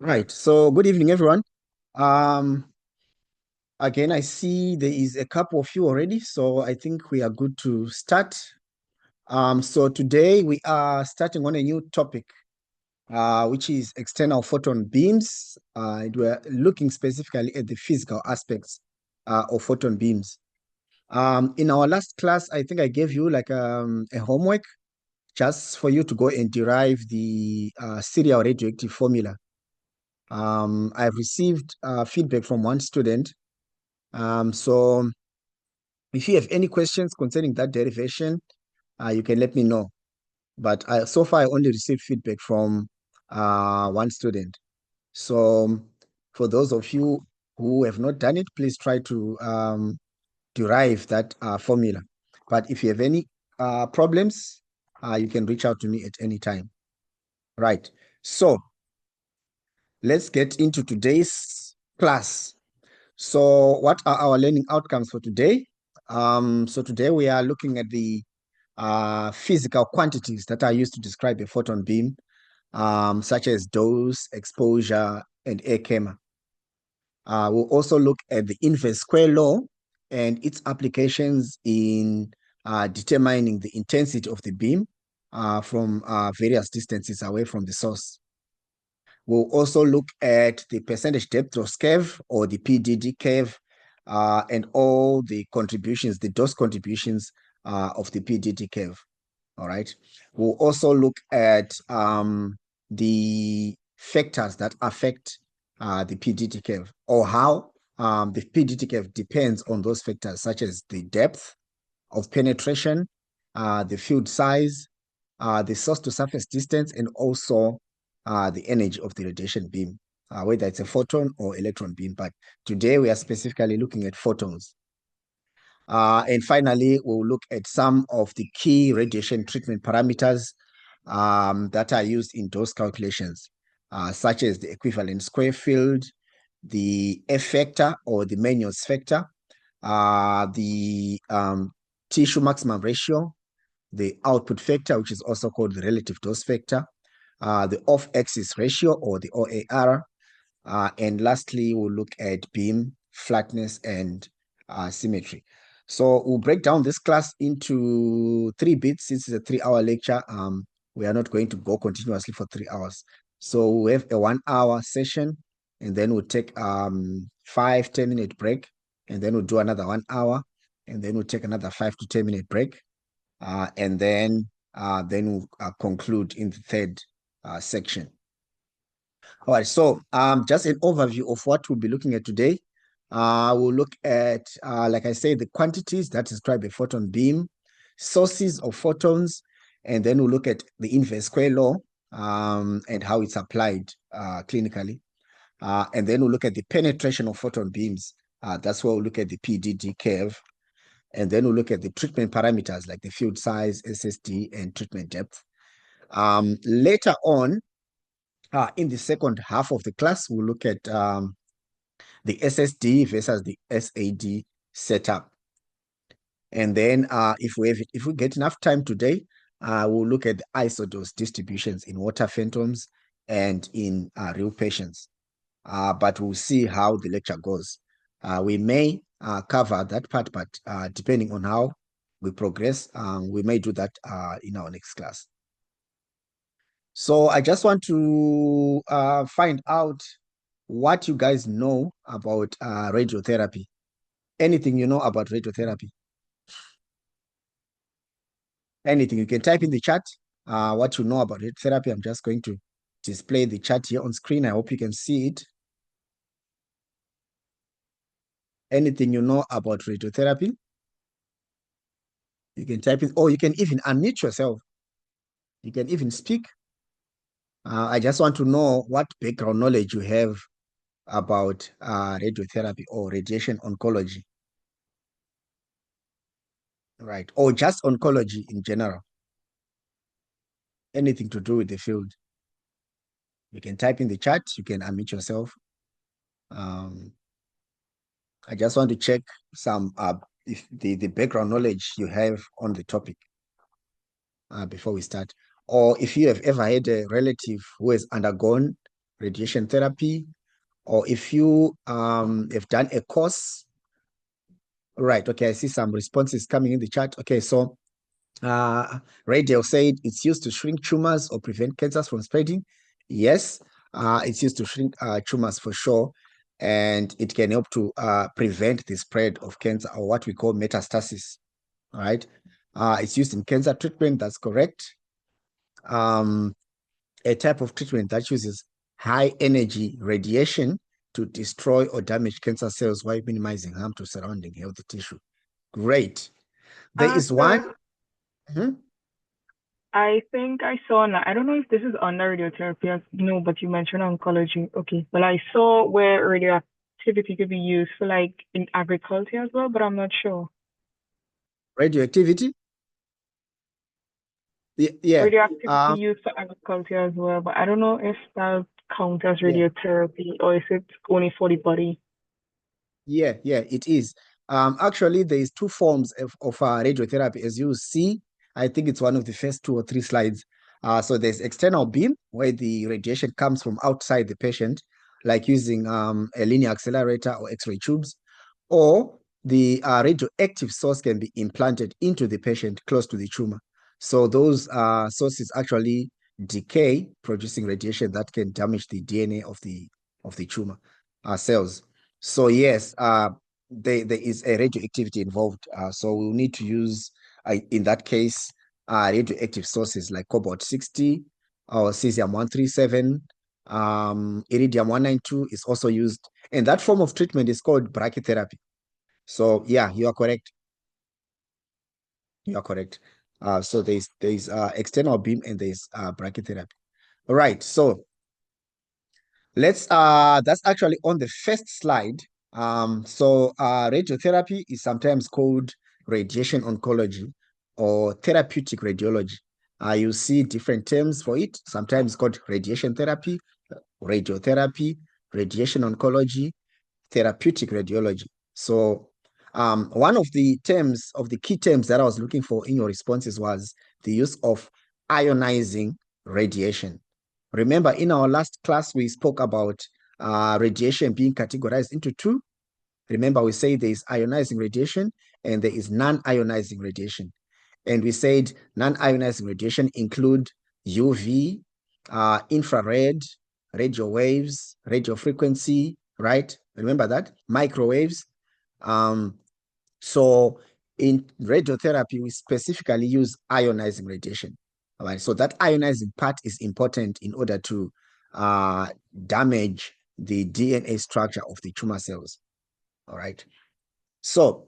Right. So good evening, everyone. Um, Again, I see there is a couple of you already, so I think we are good to start. So today we are starting on a new topic, which is external photon beams. And we're looking specifically at the physical aspects of photon beams. In our last class, I think I gave you like a homework just for you to go and derive the serial radioactive formula. I've received feedback from one student. So if you have any questions concerning that derivation, you can let me know. But so far, I only received feedback from one student. So for those of you who have not done it, please try to derive that formula. But if you have any problems, you can reach out to me at any time. Right. So let's get into today's class. So what are our learning outcomes for today? So today we are looking at the physical quantities that are used to describe a photon beam, such as dose, exposure, and air gamma. We'll also look at the inverse square law and its applications in determining the intensity of the beam from various distances away from the source. We'll also look at the percentage depth of curve or the PDD curve and all the contributions, the dose contributions of the PDD curve. All right. We'll also look at the factors that affect the PDD curve or how the PDD curve depends on those factors such as the depth of penetration, the field size, the source to surface distance, and also the energy of the radiation beam, whether it's a photon or electron beam. But today we are specifically looking at photons. And finally, we'll look at some of the key radiation treatment parameters that are used in those calculations, such as the equivalent square field, the F factor or the Magnus factor, the tissue maximum ratio, the output factor, which is also called the relative dose factor, the off-axis ratio or the OAR, and lastly, we'll look at beam flatness and symmetry. So we'll break down this class into 3 bits. Since it's a 3-hour lecture, we are not going to go continuously for 3 hours. So we have a 1-hour session, and then we'll take 5-10 minute break, and then we'll do another 1 hour, and then we'll take another 5 to 10 minute break, and then we'll conclude in the third section. All right, so just an overview of what we'll be looking at today. We'll look at, like I said, the quantities that describe a photon beam, sources of photons, and then we'll look at the inverse square law and how it's applied clinically. And then we'll look at the penetration of photon beams. That's where we'll look at the PDD curve. And then we'll look at the treatment parameters like the field size, SSD, and treatment depth. Later on, in the second half of the class, we'll look at the SSD versus the SAD setup. And then if we get enough time today, we'll look at the isodose distributions in water phantoms and in real patients. But we'll see how the lecture goes. We may cover that part, but depending on how we progress, we may do that in our next class. So I just want to find out what you guys know about radiotherapy. Anything you know about radiotherapy? Anything. You can type in the chat what you know about radiotherapy. I'm just going to display the chat here on screen. I hope you can see it. Anything you know about radiotherapy? You can type in, or you can even unmute yourself. You can even speak. I just want to know what background knowledge you have about radiotherapy or radiation oncology. Right. Or just oncology in general. Anything to do with the field. You can type in the chat. You can unmute yourself. I just want to check some if the background knowledge you have on the topic before we start. Or if you have ever had a relative who has undergone radiation therapy, or if you have done a course. Right, okay, I see some responses coming in the chat. Okay, so Radio said it's used to shrink tumors or prevent cancers from spreading. Yes, it's used to shrink tumors for sure, and it can help to prevent the spread of cancer, or what we call metastasis. All right, it's used in cancer treatment. That's correct. A type of treatment that uses high energy radiation to destroy or damage cancer cells while minimizing harm to surrounding healthy tissue. Great. There is one. So Mhm. I think I saw, I don't know if this is under radiotherapy, no, but you mentioned oncology. Okay. Well, I saw where radioactivity could be used for like in agriculture as well, but I'm not sure. Radioactivity. Yeah. Radioactivity Um, used for agriculture as well, but I don't know if that counts as yeah. radiotherapy or is it only for the body? Yeah, it is. Actually, there is two forms of radiotherapy, as you see. I think it's one of the first two or three slides. So there's external beam, where the radiation comes from outside the patient, like using a linear accelerator or X-ray tubes, or the radioactive source can be implanted into the patient close to the tumor. So those sources actually decay, producing radiation that can damage the DNA of the tumor cells. So yes, there is a radioactivity involved. So we'll need to use, in that case, radioactive sources like cobalt-60 or cesium-137. Iridium-192 is also used. And that form of treatment is called brachytherapy. So yeah, you are correct. You are correct. So there's external beam and there's brachytherapy. All right. So let's that's actually on the first slide. Radiotherapy is sometimes called radiation oncology or therapeutic radiology. You see different terms for it. Sometimes called radiation therapy, radiotherapy, radiation oncology, therapeutic radiology. So one of the key terms that I was looking for in your responses was the use of ionizing radiation. Remember, in our last class, we spoke about radiation being categorized into two. Remember, we say there is ionizing radiation and there is non-ionizing radiation. And we said non-ionizing radiation include UV, infrared, radio waves, radio frequency, right? Remember that? Microwaves. Um, so in radiotherapy, we specifically use ionizing radiation. All right. So that ionizing part is important in order to damage the DNA structure of the tumor cells. All right. So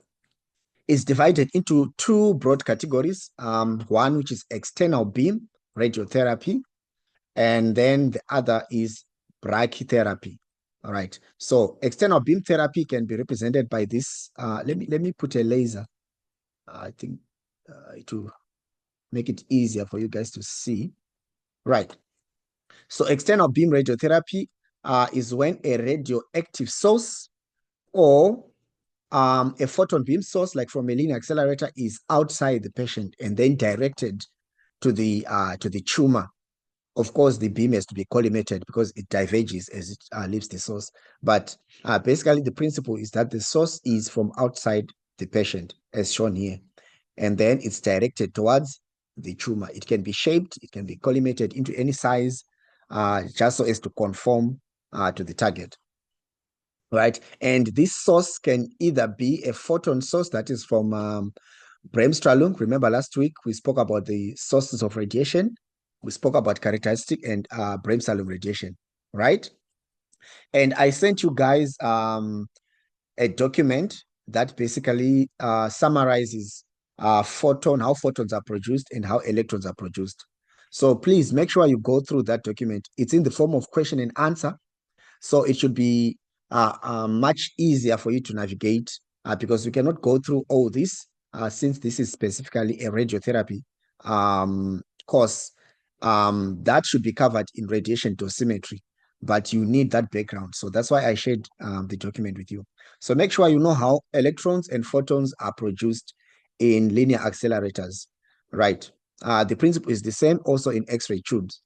it's divided into two broad categories. One which is external beam radiotherapy, and then the other is brachytherapy. All right. So external beam therapy can be represented by this. Let me put a laser. I think it will make it easier for you guys to see. Right. So external beam radiotherapy is when a radioactive source or a photon beam source, like from a linear accelerator, is outside the patient and then directed to the tumor. Of course, the beam has to be collimated because it diverges as it leaves the source. But basically, the principle is that the source is from outside the patient, as shown here, and then it's directed towards the tumor. It can be shaped, it can be collimated into any size, just so as to conform to the target. Right, and this source can either be a photon source that is from Bremsstrahlung. Remember last week we spoke about the sources of radiation. We spoke about characteristic and Bremsstrahlung radiation, right? And I sent you guys a document that basically summarizes how photons are produced and how electrons are produced. So please make sure you go through that document. It's in the form of question and answer. So it should be much easier for you to navigate because we cannot go through all this since this is specifically a radiotherapy course. That should be covered in radiation dosimetry, but you need that background. So that's why I shared the document with you. So make sure you know how electrons and photons are produced in linear accelerators, right? The principle is the same also in X-ray tubes.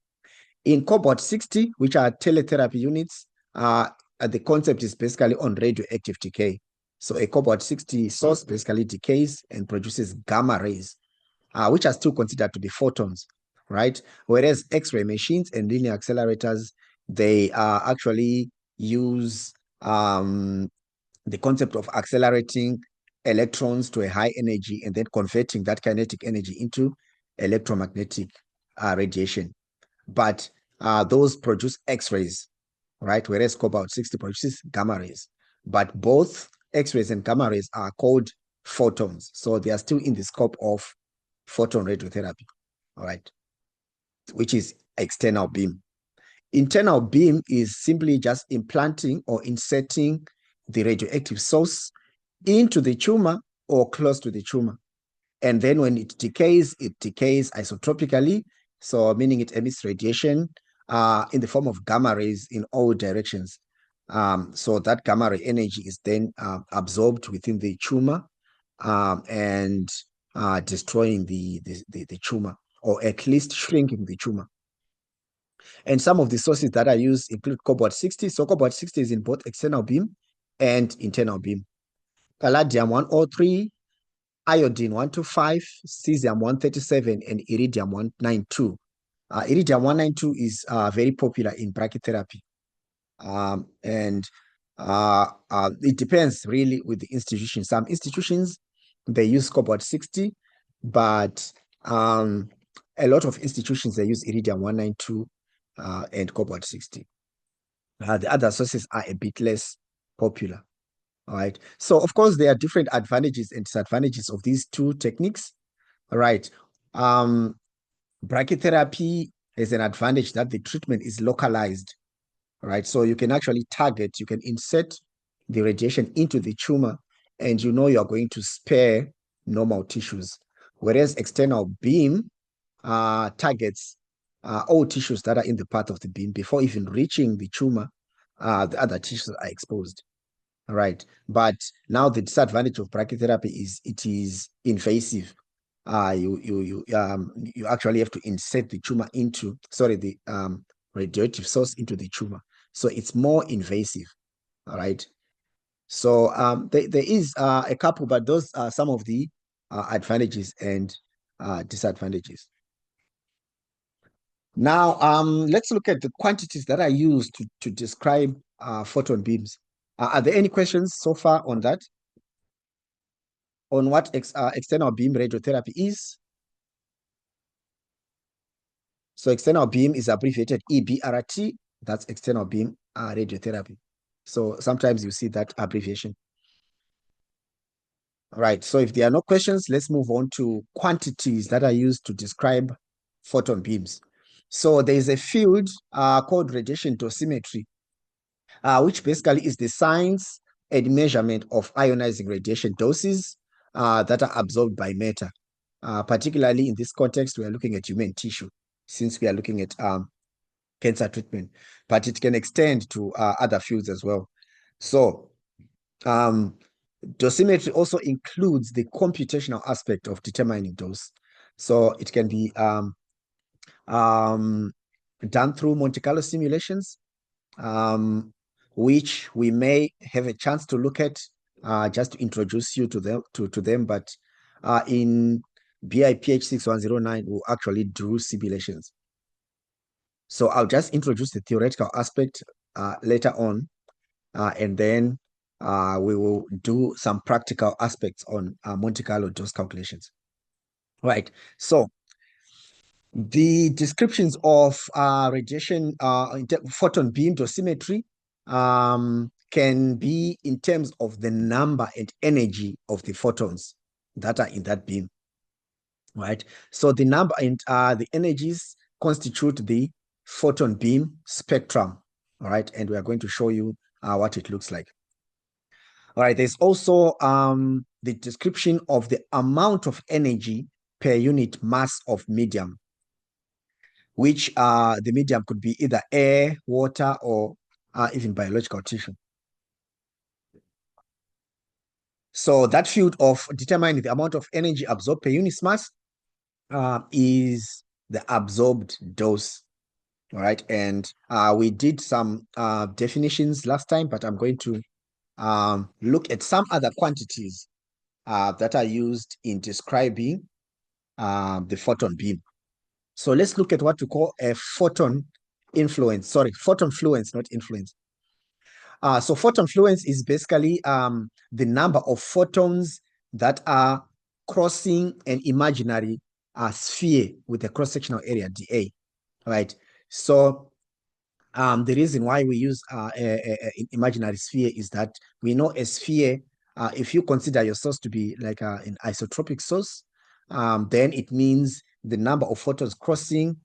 In cobalt 60, which are teletherapy units, the concept is basically on radioactive decay. So a cobalt 60 source basically decays and produces gamma rays, which are still considered to be photons, right? Whereas X-ray machines and linear accelerators, they actually use the concept of accelerating electrons to a high energy and then converting that kinetic energy into electromagnetic radiation. But those produce X-rays, right? Whereas cobalt 60 produces gamma rays. But both X-rays and gamma rays are called photons. So they are still in the scope of photon radiotherapy, all right, which is external beam. Internal beam is simply just implanting or inserting the radioactive source into the tumor or close to the tumor. And then when it decays isotropically, so meaning it emits radiation in the form of gamma rays in all directions. So that gamma ray energy is then absorbed within the tumor and destroying the tumor, or at least shrinking the tumor. And some of the sources that are used include cobalt 60. So cobalt 60 is in both external beam and internal beam. Palladium 103, iodine 125, cesium 137, and iridium 192. Iridium 192 is very popular in brachytherapy. And it depends really with the institution. Some institutions, they use cobalt 60, but a lot of institutions, they use iridium 192 and cobalt 60. The other sources are a bit less popular. All right. So, of course, there are different advantages and disadvantages of these two techniques. All right. Brachytherapy has an advantage that the treatment is localized. All right. So you can actually target, you can insert the radiation into the tumor, and you know you're going to spare normal tissues. Whereas external beam targets all tissues that are in the path of the beam before even reaching the tumor, the other tissues are exposed. All right. But now the disadvantage of brachytherapy is it is invasive. You actually have to insert the tumor into, sorry, the radioactive source into the tumor. So it's more invasive. All right. So there is a couple, but those are some of the advantages and disadvantages. Now, let's look at the quantities that are used to describe photon beams. Are there any questions so far on that? On what external beam radiotherapy is? So external beam is abbreviated EBRT. That's external beam radiotherapy. So sometimes you see that abbreviation. All right. So if there are no questions, let's move on to quantities that are used to describe photon beams. So there is a field called radiation dosimetry, which basically is the science and measurement of ionizing radiation doses that are absorbed by matter. Particularly in this context, we are looking at human tissue, since we are looking at cancer treatment, but it can extend to other fields as well. So dosimetry also includes the computational aspect of determining dose. So it can be done through Monte Carlo simulations, which we may have a chance to look at just to introduce you to them. But in BIPH 6109, we'll actually do simulations. So I'll just introduce the theoretical aspect later on, and then we will do some practical aspects on Monte Carlo dose calculations. Right. So the descriptions of radiation, photon beam dosimetry can be in terms of the number and energy of the photons that are in that beam. Right. So the number and the energies constitute the photon beam spectrum. All right. And we are going to show you what it looks like. All right. There's also the description of the amount of energy per unit mass of medium, which the medium could be either air, water, or even biological tissue. So that field of determining the amount of energy absorbed per unit mass is the absorbed dose. All right. And we did some definitions last time, but I'm going to look at some other quantities that are used in describing the photon beam. So let's look at what we call a photon influence. Sorry, photon fluence, not influence. So photon fluence is basically the number of photons that are crossing an imaginary sphere with a cross-sectional area dA, right? So the reason why we use an imaginary sphere is that we know a sphere, if you consider your source to be like an isotropic source, then it means the number of photons crossing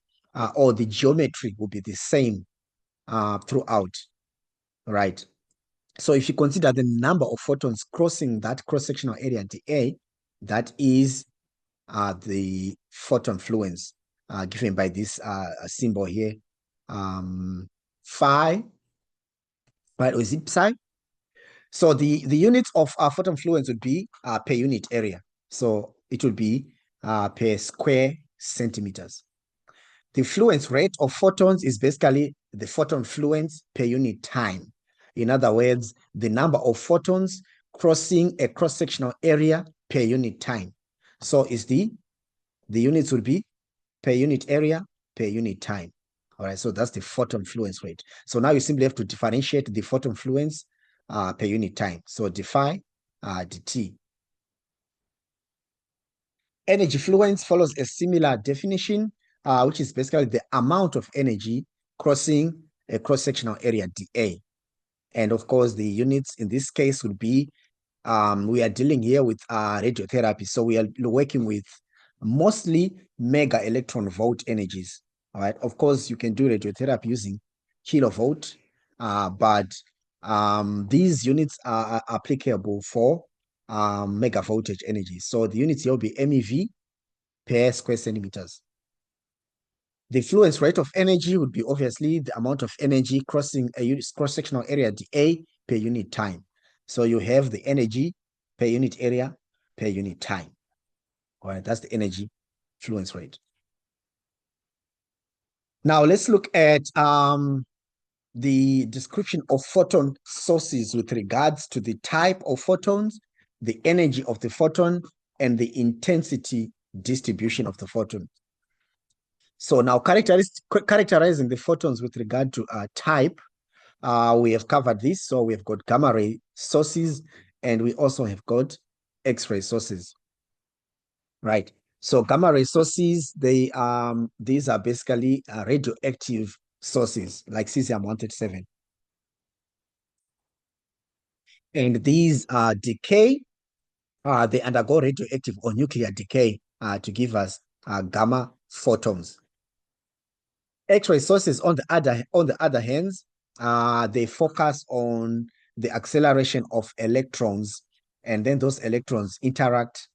or the geometry will be the same throughout, right? So if you consider the number of photons crossing that cross-sectional area dA, that is the photon fluence given by this symbol here, phi, right? Or is it psi? So the units of photon fluence would be per unit area. So it would be per square centimeters. The fluence rate of photons is basically the photon fluence per unit time. In other words, the number of photons crossing a cross-sectional area per unit time. So is the units would be per unit area per unit time. All right, so that's the photon fluence rate. So now you simply have to differentiate the photon fluence per unit time. So define dt. Energy fluence follows a similar definition, which is basically the amount of energy crossing a cross-sectional area dA. And of course, the units in this case would be, we are dealing here with radiotherapy. So we are working with mostly mega electron volt energies. All right. Of course, you can do radiotherapy using kilovolt, but these units are applicable for mega voltage energy. So the units here will be MeV per square centimeters. The fluence rate of energy would be obviously the amount of energy crossing a cross-sectional area dA per unit time. So you have the energy per unit area per unit time. All right, that's the energy fluence rate. Now let's look at the description of photon sources with regards to the type of photons, the energy of the photon, and the intensity distribution of the photon. So now characterizing the photons with regard to type, we have covered this. So we've got gamma ray sources, and we also have got X-ray sources, right? So gamma ray sources, these are basically radioactive sources like cesium-137. And these decay, they undergo radioactive or nuclear decay to give us gamma photons. X-ray sources, on the other hand, they focus on the acceleration of electrons, and then those electrons interact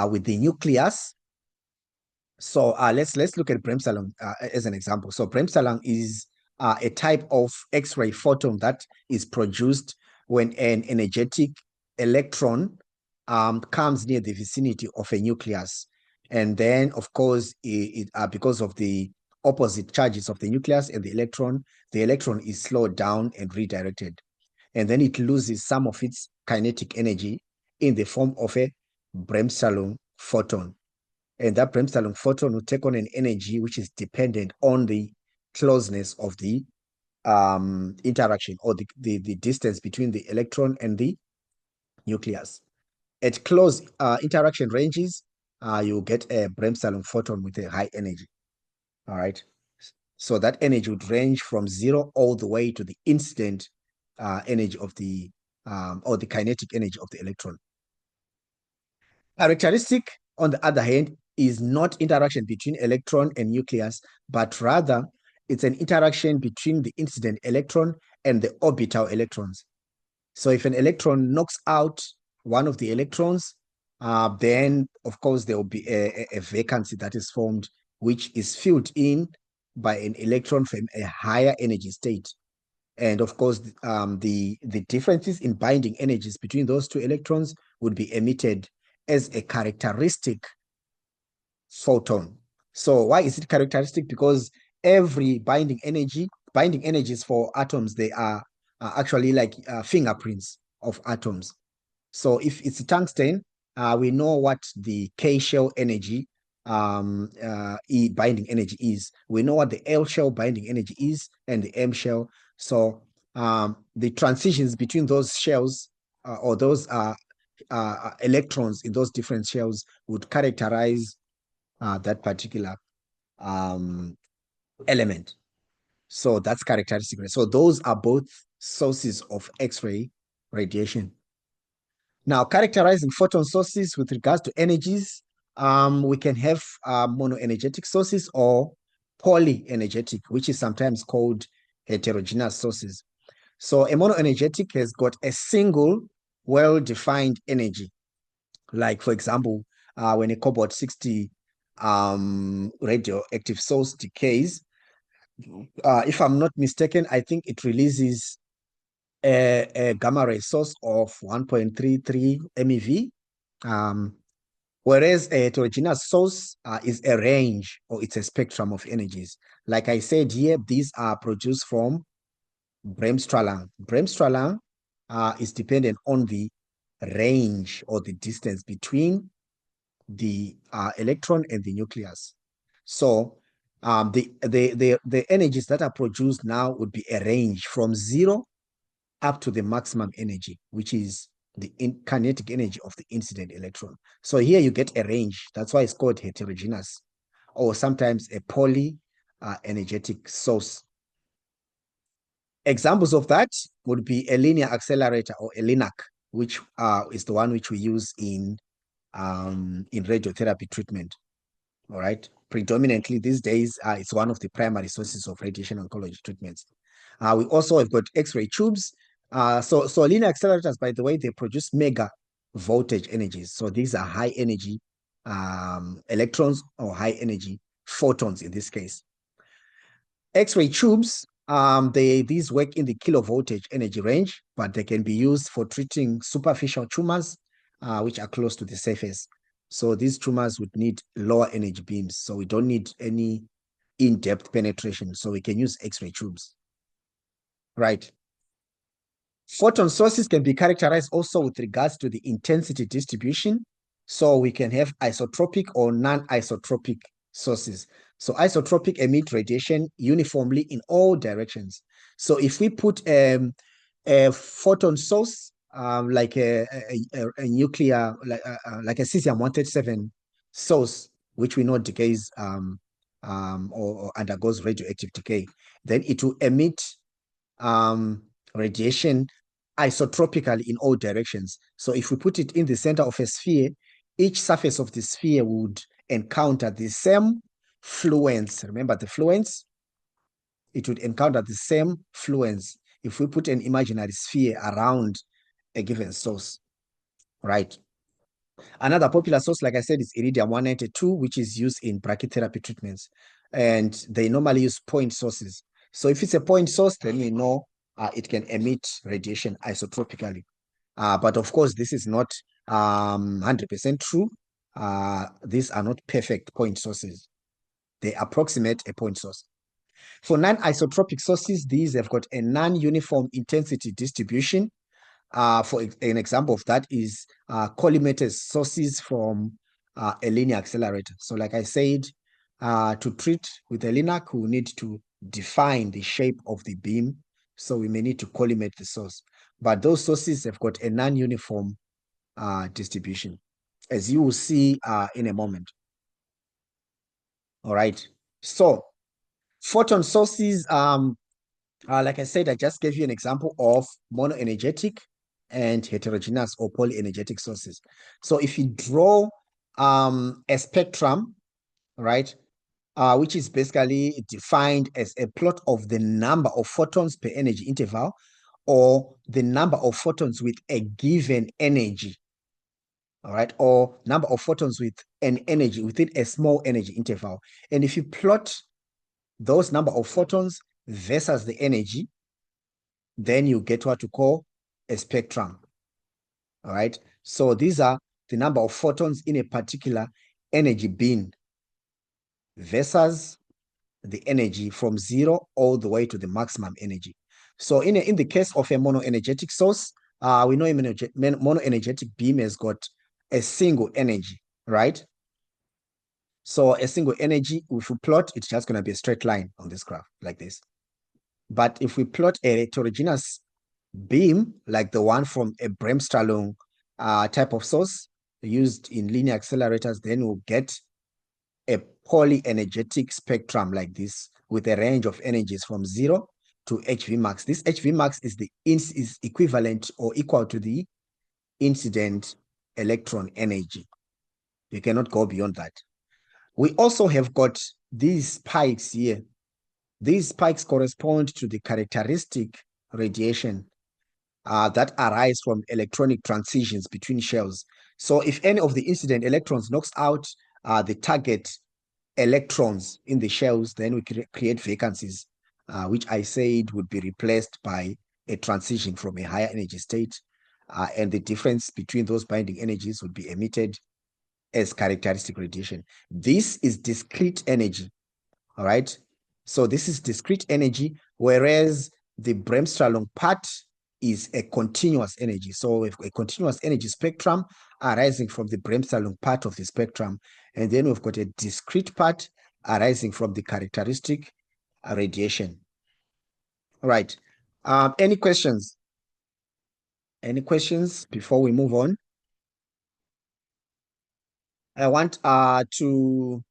with the nucleus. So let's look at bremsstrahlung as an example. So bremsstrahlung is a type of X-ray photon that is produced when an energetic electron comes near the vicinity of a nucleus. And then, of course, because of the opposite charges of the nucleus and the electron is slowed down and redirected. And then it loses some of its kinetic energy in the form of a bremsstrahlung photon. And that bremsstrahlung photon will take on an energy which is dependent on the closeness of the interaction, or the distance between the electron and the nucleus. At close interaction ranges, you get a bremsstrahlung photon with a high energy. All right. So that energy would range from 0 all the way to the incident energy of the, or the kinetic energy of the electron. Characteristic, on the other hand, is not interaction between electron and nucleus, but rather it's an interaction between the incident electron and the orbital electrons. So if an electron knocks out one of the electrons, then of course there will be a vacancy that is formed, which is filled in by an electron from a higher energy state. And of course, the differences in binding energies between those two electrons would be emitted as a characteristic photon. So why is it characteristic? Because every binding energies for atoms, they are actually like fingerprints of atoms. So if it's tungsten, we know what the K shell energy binding energy is. We know what the L shell binding energy is and the M shell. So the transitions between those shells or those electrons in those different shells would characterize that particular um, element. So that's characteristic. So those are both sources of X-ray radiation. Now, characterizing photon sources with regards to energies, we can have monoenergetic sources or polyenergetic, which is sometimes called heterogeneous sources. So a monoenergetic has got a single well-defined energy. Like, for example, when a cobalt-60 radioactive source decays, if I'm not mistaken, I think it releases a gamma ray source of 1.33 MeV. Whereas a heterogeneous source is a range or it's a spectrum of energies. Like I said here, these are produced from Bremsstrahlung. Bremsstrahlung is dependent on the range or the distance between the electron and the nucleus. So the energies that are produced now would be a range from 0 up to the maximum energy, which is the kinetic energy of the incident electron. So here you get a range. That's why it's called heterogeneous, or sometimes a energetic source. Examples of that would be a linear accelerator or a LINAC, which is the one which we use in radiotherapy treatment. All right. Predominantly these days, it's one of the primary sources of radiation oncology treatments. We also have got X-ray tubes. So linear accelerators, by the way, they produce mega voltage energies. So these are high energy electrons or high energy photons in this case. X-ray tubes, these work in the kilovoltage energy range, but they can be used for treating superficial tumors, which are close to the surface. So these tumors would need lower energy beams. So we don't need any in-depth penetration. So we can use X-ray tubes. Right. Photon sources can be characterized also with regards to the intensity distribution. So we can have isotropic or non-isotropic sources. So isotropic emit radiation uniformly in all directions. So if we put a photon source, like a nuclear, like a cesium-137 source, which we know decays or undergoes radioactive decay, then it will emit radiation isotropically in all directions. So if we put it in the center of a sphere, each surface of the sphere would encounter the same fluence. Remember the fluence? It would encounter the same fluence if we put an imaginary sphere around a given source, right? Another popular source, like I said, is iridium-192, which is used in brachytherapy treatments. And they normally use point sources. So if it's a point source, then we know it can emit radiation isotropically. But of course, this is not 100% true. These are not perfect point sources. They approximate a point source. For non-isotropic sources, these have got a non-uniform intensity distribution. For an example of that is collimated sources from a linear accelerator. So like I said, to treat with a LINAC, we need to define the shape of the beam. So we may need to collimate the source. But those sources have got a non-uniform distribution, as you will see in a moment. All right. So photon sources, like I said, I just gave you an example of monoenergetic and heterogeneous or polyenergetic sources. So if you draw a spectrum, right, which is basically defined as a plot of the number of photons per energy interval or the number of photons with a given energy, all right, or number of photons with an energy within a small energy interval. And if you plot those number of photons versus the energy, then you get what you call a spectrum. All right. So these are the number of photons in a particular energy bin versus the energy from zero all the way to the maximum energy. So in the case of a monoenergetic source, we know a monoenergetic beam has got a single energy, right? So a single energy, if we plot, it's just going to be a straight line on this graph like this. But if we plot a heterogeneous beam, like the one from a Bremsstrahlung type of source used in linear accelerators, then we'll get a polyenergetic spectrum like this with a range of energies from 0 to HV max. This HV max is equivalent or equal to the incident electron energy. You cannot go beyond that. We also have got these spikes here. These spikes correspond to the characteristic radiation that arise from electronic transitions between shells. So if any of the incident electrons knocks out the target electrons in the shells, then we create vacancies, which I said would be replaced by a transition from a higher energy state. And the difference between those binding energies would be emitted as characteristic radiation. This is discrete energy, all right? So this is discrete energy, whereas the Bremsstrahlung part is a continuous energy. So we've got a continuous energy spectrum arising from the Bremsstrahlung part of the spectrum. And then we've got a discrete part arising from the characteristic radiation. All right. Any questions? Any questions before we move on? I want to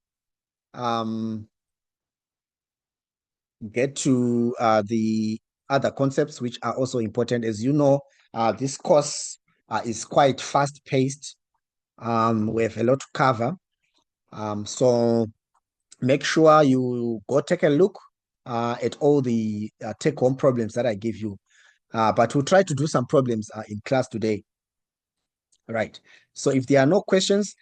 get to the other concepts which are also important. As you know, this course is quite fast-paced. We have a lot to cover. So make sure you go take a look at all the take-home problems that I give you. But we'll try to do some problems in class today. Right. So if there are no questions,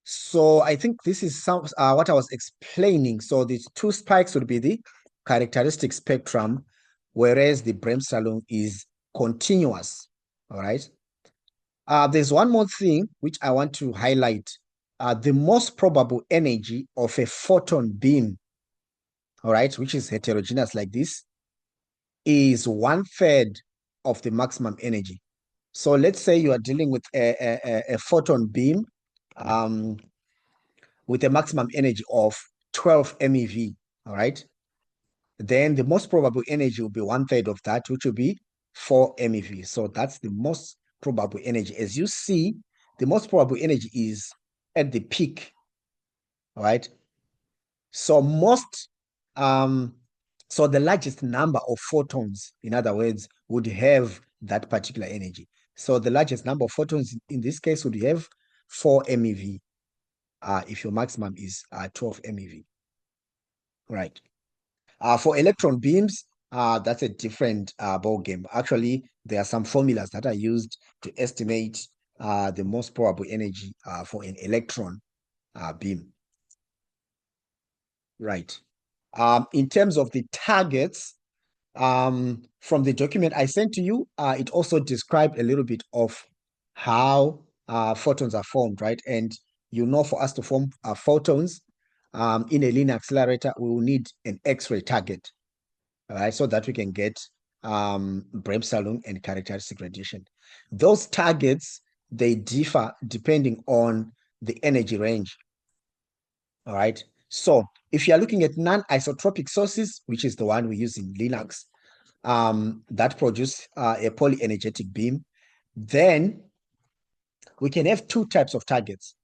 so I think this is what I was explaining. So the two spikes would be the characteristic spectrum, whereas the Bremsstrahlung is continuous. All right. There's one more thing which I want to highlight. The most probable energy of a photon beam, all right, which is heterogeneous like this, is 1/3 of the maximum energy. So let's say you are dealing with a photon beam with a maximum energy of 12 MeV, all right? Then the most probable energy will be 1/3 of that, which will be 4 MeV. So that's the most probable energy. As you see, the most probable energy is at the peak, all right? So so the largest number of photons, in other words, would have that particular energy. So the largest number of photons in this case would have 4 MeV if your maximum is 12 MeV. Right. For electron beams, that's a different ball game. Actually, there are some formulas that are used to estimate the most probable energy for an electron beam. Right. In terms of the targets, from the document I sent to you, it also described a little bit of how photons are formed, right? And you know, for us to form photons in a linear accelerator, we will need an X-ray target, all right, so that we can get Bremsstrahlung and characteristic radiation. Those targets, they differ depending on the energy range, all right? So if you are looking at non-isotropic sources, which is the one we use in Linux, that produce a polyenergetic beam, then we can have two types of targets,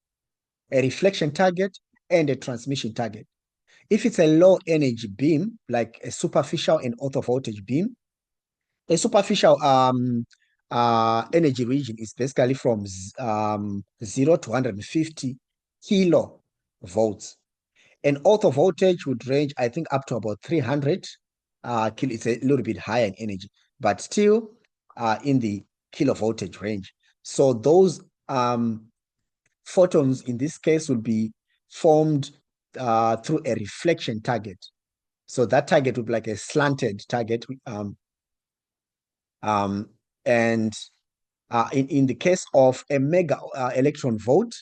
a reflection target and a transmission target. If it's a low energy beam, like a superficial and orthovoltage beam, a superficial energy region is basically from 0 to 150 kilovolts. And orthovoltage would range, I think, up to about 300 kilo. It's a little bit higher in energy, but still in the kilovoltage range. So those photons in this case will be formed through a reflection target. So that target would be like a slanted target. And in the case of a mega electron volt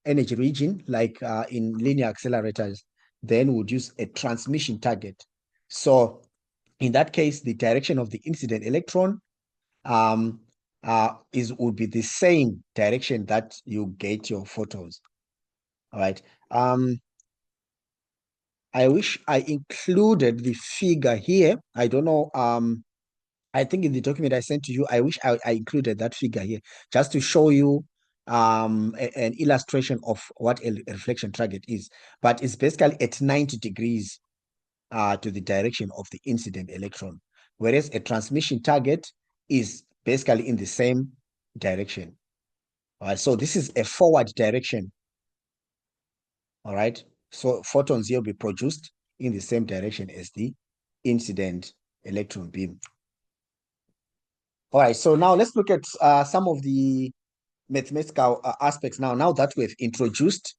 energy region, like in linear accelerators, then we would use a transmission target. So in that case, the direction of the incident electron would be the same direction that you get your photons. All right. I wish I included the figure here. I don't know. I think in the document I sent to you, I wish I included that figure here just to show you an illustration of what a reflection target is. But it's basically at 90 degrees to the direction of the incident electron, whereas a transmission target is basically in the same direction. All right, so this is a forward direction. All right, so photons here will be produced in the same direction as the incident electron beam. All right, so now let's look at some of the mathematical aspects now that we've introduced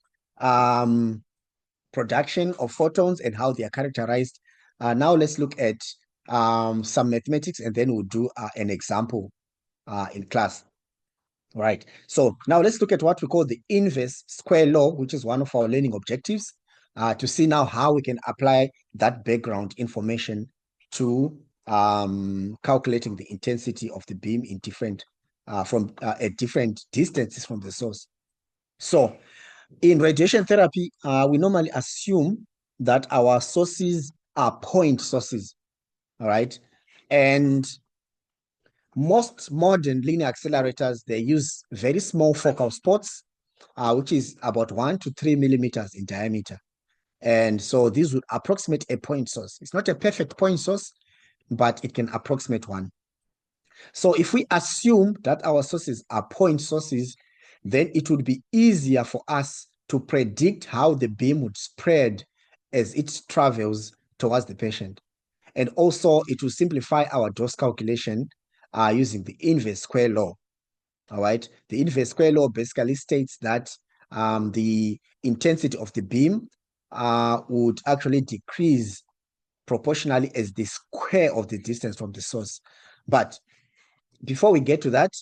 production of photons and how they are characterized. Now let's look at some mathematics, and then we'll do an example in class. Right. So now let's look at what we call the inverse square law, which is one of our learning objectives, to see now how we can apply that background information to calculating the intensity of the beam in different at different distances from the source. So in radiation therapy, we normally assume that our sources are point sources, all right? And most modern linear accelerators, they use very small focal spots, which is about 1 to 3 millimeters in diameter. And so these would approximate a point source. It's not a perfect point source, but it can approximate one. So if we assume that our sources are point sources, then it would be easier for us to predict how the beam would spread as it travels towards the patient. And also, it will simplify our dose calculation using the inverse square law. All right. The inverse square law basically states that the intensity of the beam would actually decrease proportionally as the square of the distance from the source. But before we get to that,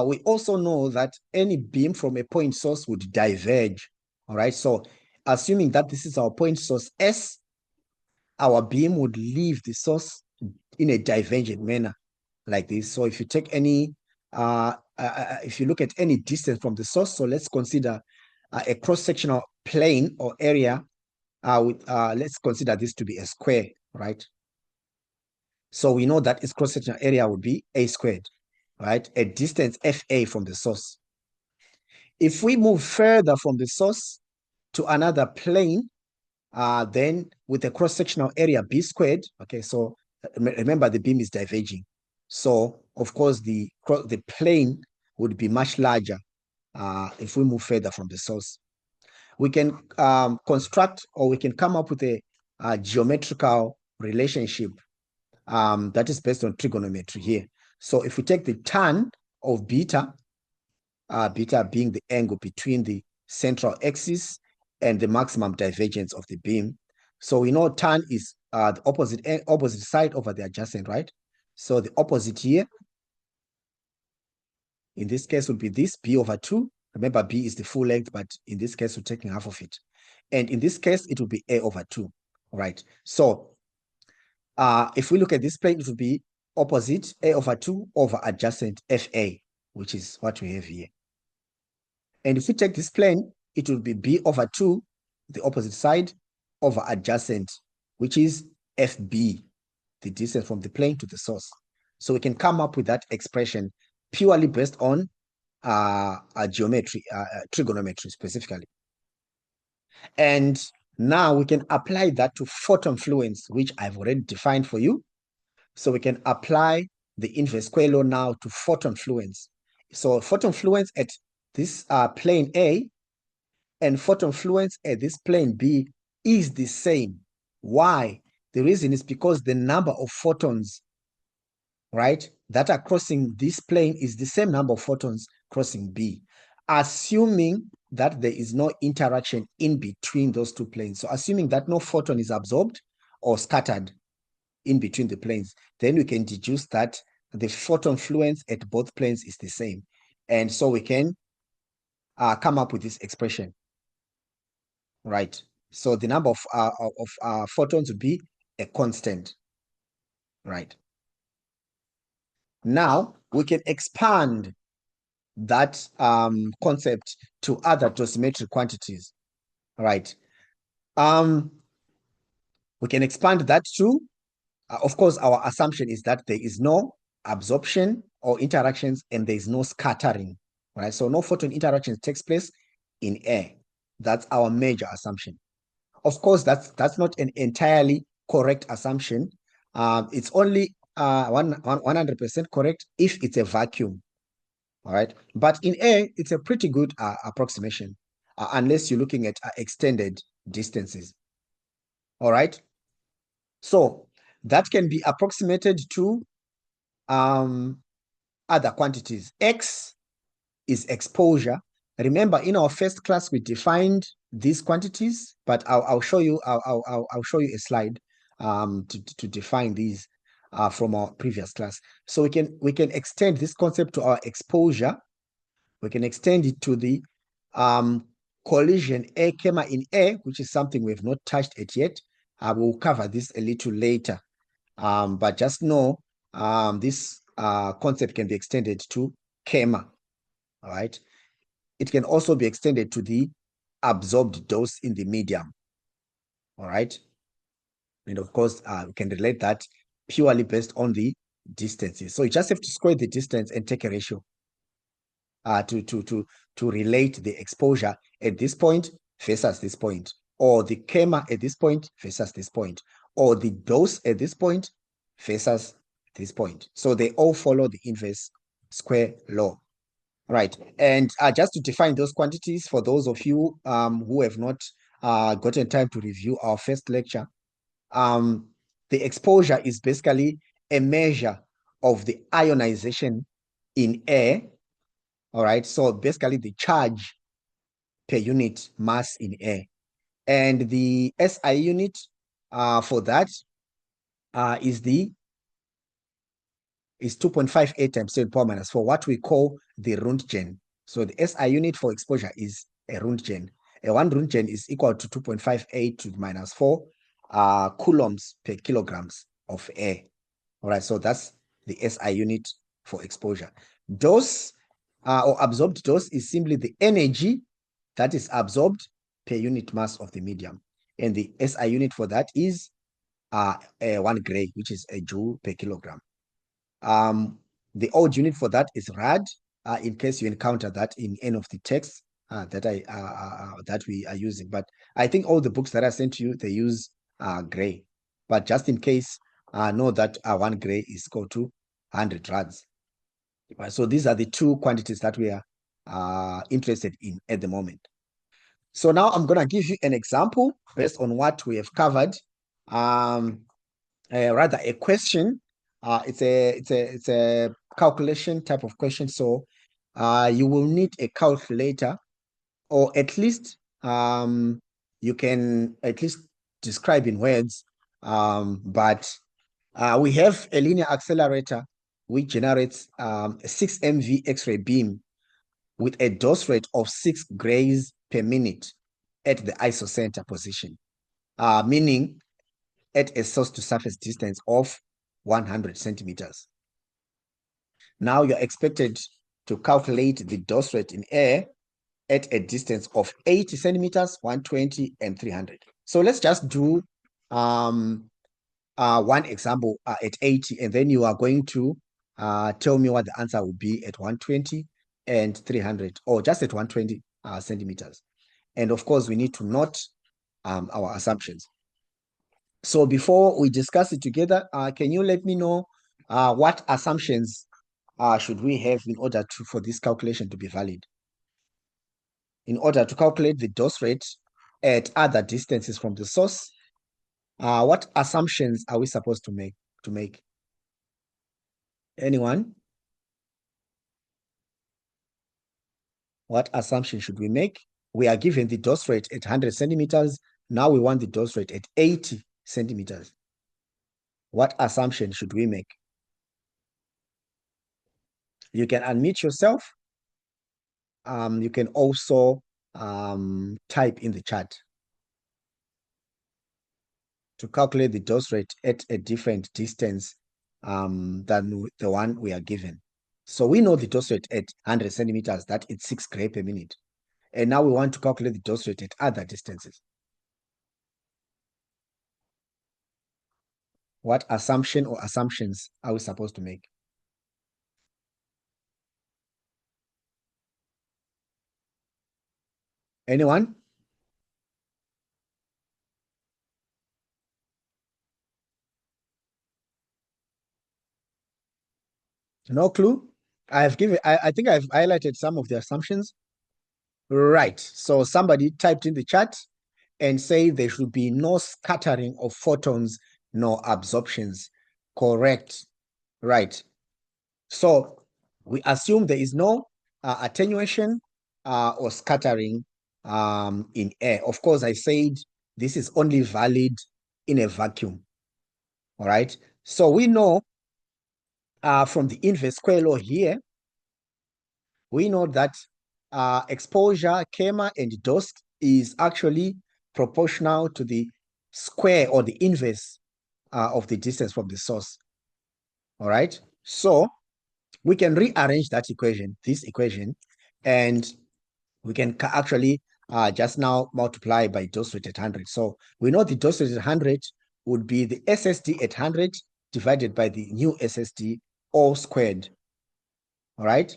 we also know that any beam from a point source would diverge. All right. So assuming that this is our point source S, our beam would leave the source in a divergent manner like this. So if you take any, if you look at any distance from the source, so let's consider a cross-sectional plane or area, let's consider this to be a square, right? So we know that its cross-sectional area would be a squared, right? A distance FA from the source. If we move further from the source to another plane, then with a cross-sectional area B squared, okay, so remember the beam is diverging. So of course the plane would be much larger if we move further from the source. We can construct, or we can come up with a geometrical relationship that is based on trigonometry here. So if we take the tan of beta, beta being the angle between the central axis and the maximum divergence of the beam. So we know tan is the opposite side over the adjacent, right? So the opposite here, in this case, would be this b over 2. Remember, b is the full length, but in this case, we're taking half of it. And in this case, it will be a over 2, right? So if we look at this plane, it will be opposite a over 2 over adjacent fa, which is what we have here. And if we take this plane, it will be b over 2, the opposite side, over adjacent, which is fb, the distance from the plane to the source. So we can come up with that expression purely based on geometry, trigonometry specifically. And now we can apply that to photon fluence, which I've already defined for you. So we can apply the inverse square law now to photon fluence. So photon fluence at this plane A and photon fluence at this plane B is the same. Why? The reason is because the number of photons, right, that are crossing this plane is the same number of photons crossing B, assuming that there is no interaction in between those two planes. So assuming that no photon is absorbed or scattered in between the planes, then we can deduce that the photon fluence at both planes is the same. And so we can come up with this expression, right? So the number of photons would be a constant, right? Now we can expand that concept to other dosimetric quantities, right? Um, we can expand that too. Of course, our assumption is that there is no absorption or interactions and there is no scattering, right? So no photon interactions takes place in air. That's our major assumption. Of course, that's not an entirely correct assumption. It's only 100% correct if it's a vacuum, all right? But in air, it's a pretty good approximation, unless you're looking at extended distances, all right? So that can be approximated to other quantities. X is exposure. Remember, in our first class, we defined these quantities, but I'll show you. I'll show you a slide to define these from our previous class. So we can extend this concept to our exposure. We can extend it to the collision air camera in air, which is something we have not touched it yet. We'll cover this a little later. But just know this concept can be extended to KEMA, all right? It can also be extended to the absorbed dose in the medium, all right? And of course, we can relate that purely based on the distances. So you just have to square the distance and take a ratio to relate the exposure at this point versus this point, or the KEMA at this point versus this point, or the dose at this point versus this point. So they all follow the inverse square law. Right. And just to define those quantities for those of you who have not gotten time to review our first lecture, the exposure is basically a measure of the ionization in air. All right. So basically the charge per unit mass in air. And the SI unit for that is 2.58 times 10 power minus 4, what we call the Röntgen. So the SI unit for exposure is a Röntgen. A 1 Röntgen is equal to 2.58 to the minus 4 coulombs per kilograms of air. All right, so that's the SI unit for exposure. Dose or absorbed dose is simply the energy that is absorbed per unit mass of the medium. And the SI unit for that is 1 gray, which is a joule per kilogram. The old unit for that is rad, in case you encounter that in any of the texts that we are using. But I think all the books that I sent to you, they use gray. But just in case, know that 1 gray is equal to 100 rads. Right, so these are the two quantities that we are interested in at the moment. So now I'm going to give you an example based on what we have covered. Rather a question. It's a calculation type of question. So you will need a calculator, or at least you can at least describe in words. But we have a linear accelerator which generates a 6 MV X-ray beam with a dose rate of 6 grays per minute at the isocenter position, meaning at a source to surface distance of 100 centimeters. Now you're expected to calculate the dose rate in air at a distance of 80 centimeters, 120, and 300. So let's just do one example at 80, and then you are going to tell me what the answer will be at 120 and 300, or just at 120 centimeters. And of course, we need to note our assumptions. So before we discuss it together, can you let me know what assumptions should we have in order for this calculation to be valid? In order to calculate the dose rate at other distances from the source, what assumptions are we supposed to make? Anyone? What assumption should we make? We are given the dose rate at 100 centimeters. Now we want the dose rate at 80 centimeters. What assumption should we make? You can unmute yourself. You can also type in the chat. to calculate the dose rate at a different distance than the one we are given. So we know the dose rate at 100 centimeters, that it's 6 gray per minute. And now we want to calculate the dose rate at other distances. What assumption or assumptions are we supposed to make? Anyone? No clue? I think I've highlighted some of the assumptions. Right. So somebody typed in the chat and say there should be no scattering of photons, no absorptions. Correct. Right. So we assume there is no attenuation or scattering in air. Of course, I said this is only valid in a vacuum. All right. So we know from the inverse square law here, we know that exposure, gamma, and dose is actually proportional to the square or the inverse of the distance from the source. All right. So we can rearrange that equation, this equation, and we can actually just now multiply by dose rate at 100. So we know the dose rate at 100 would be the SSD at 100 divided by the new SSD all squared. All right.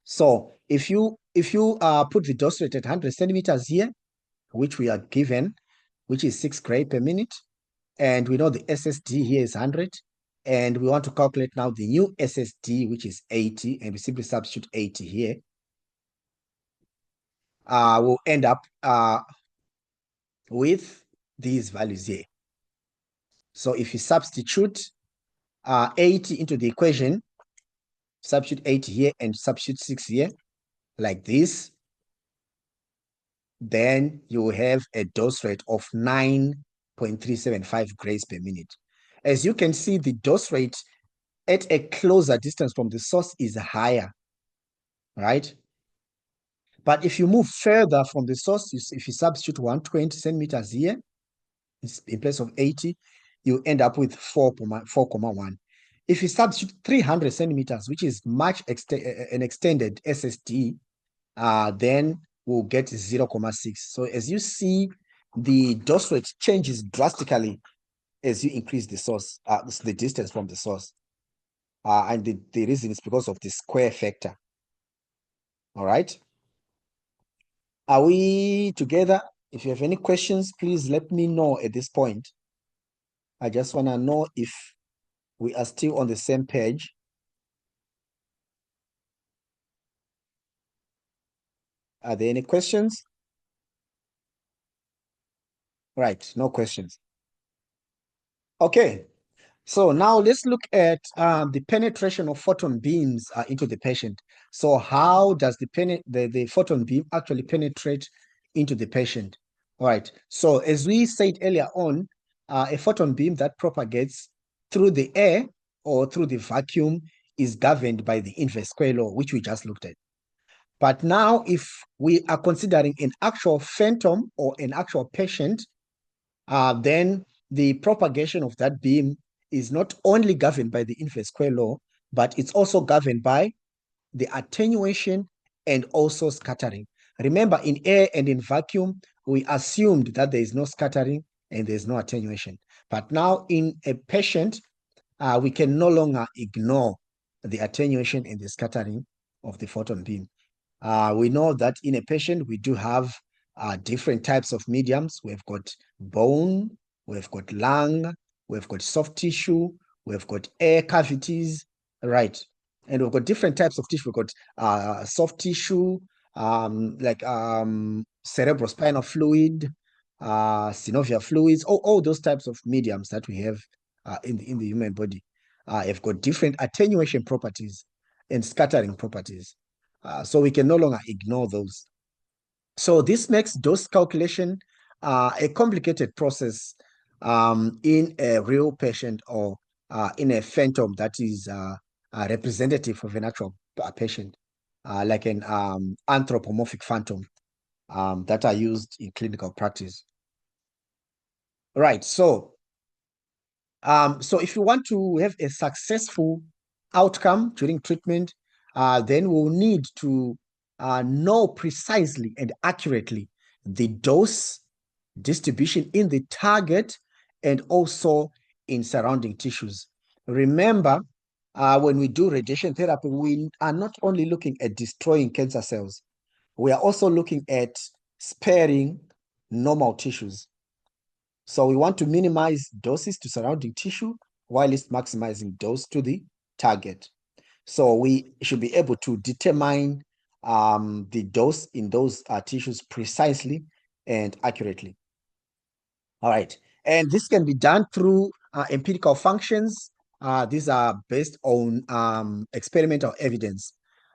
So if you put the dose rate at 100 centimeters here, which we are given, which is 6 gray per minute, and we know the SSD here is 100, and we want to calculate now the new SSD, which is 80, and we simply substitute 80 here, we'll end up with these values here. So if you substitute 80 into the equation, substitute 80 here and substitute 6 here, like this, then you will have a dose rate of 9.375 grays per minute. As you can see, the dose rate at a closer distance from the source is higher, right? But if you move further from the source, if you substitute 120 centimeters here, in place of 80, you end up with 4.1. If you substitute 300 centimeters, which is an extended SSD, then we'll get 0.6. So as you see, the dose rate changes drastically as you increase the source, the distance from the source. And the reason is because of the square factor. All right. Are we together? If you have any questions, please let me know at this point. I just want to know if we are still on the same page. Are there any questions? Right, no questions. Okay, so now let's look at the penetration of photon beams into the patient. So how does the photon beam actually penetrate into the patient? All right, so as we said earlier on, a photon beam that propagates through the air or through the vacuum is governed by the inverse square law, which we just looked at. But now if we are considering an actual phantom or an actual patient, then the propagation of that beam is not only governed by the inverse square law, but it's also governed by the attenuation and also scattering. Remember, in air and in vacuum, we assumed that there is no scattering and there's no attenuation. But now in a patient, we can no longer ignore the attenuation and the scattering of the photon beam. We know that in a patient, we do have different types of mediums. We've got bone, we've got lung, we've got soft tissue, we've got air cavities, right? And we've got different types of tissue. We've got soft tissue, like cerebrospinal fluid, synovial fluids, all those types of mediums that we have in the human body have got different attenuation properties and scattering properties. So we can no longer ignore those. So this makes dose calculation a complicated process in a real patient or in a phantom that is representative of an actual patient, like an anthropomorphic phantom that are used in clinical practice. Right. So if you want to have a successful outcome during treatment, then we'll need to know precisely and accurately the dose distribution in the target and also in surrounding tissues. Remember, when we do radiation therapy, we are not only looking at destroying cancer cells, we are also looking at sparing normal tissues. So we want to minimize doses to surrounding tissue while it's maximizing dose to the target. So we should be able to determine the dose in those tissues precisely and accurately. All right. And this can be done through empirical functions. These are based on experimental evidence.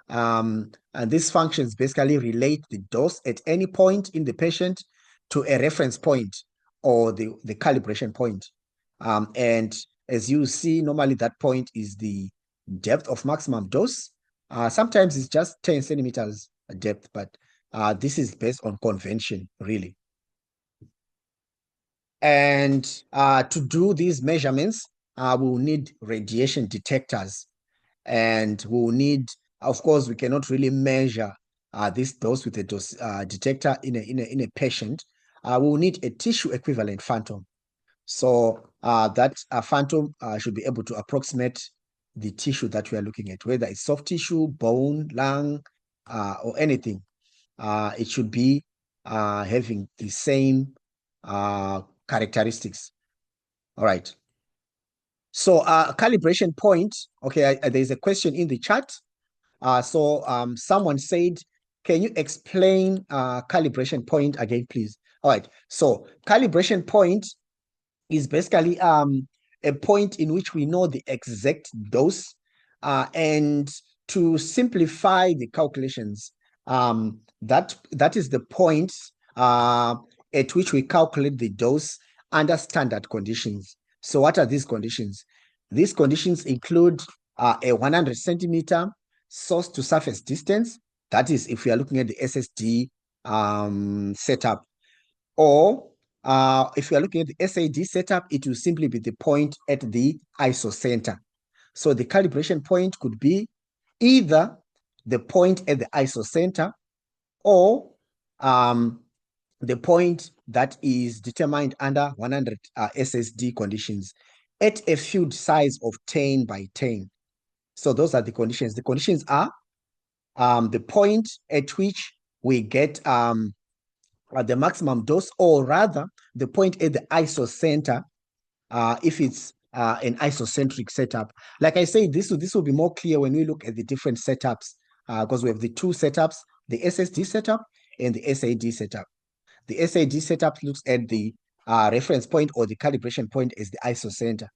And these functions basically relate the dose at any point in the patient to a reference point or the calibration point. And as you see, normally that point is the depth of maximum dose. Sometimes it's just 10 centimeters depth, but this is based on convention, really. And to do these measurements, we'll need radiation detectors. And we'll need, of course, we cannot really measure this dose with a dose detector in a patient. We'll need a tissue equivalent phantom. So that phantom should be able to approximate the tissue that we are looking at, whether it's soft tissue, bone, lung, or anything. It should be having the same characteristics. All right. So calibration point. Okay, there's a question in the chat. Someone said, can you explain calibration point again, please? All right. So calibration point is basically a point in which we know the exact dose. And to simplify the calculations, that is the point at which we calculate the dose under standard conditions. So what are these conditions? These conditions include a 100 centimeter source to surface distance. That is if we are looking at the SSD setup. Or if we are looking at the SAD setup, it will simply be the point at the isocenter. So the calibration point could be either the point at the isocenter or the point that is determined under 100 SSD conditions at a field size of 10 by 10. So those are the conditions. The conditions are the point at which we get the maximum dose, or rather the point at the isocenter if it's an isocentric setup. Like I say, this will be more clear when we look at the different setups because we have the two setups, the SSD setup and the SAD setup. The SAD setup looks at the reference point or the calibration point as the isocenter.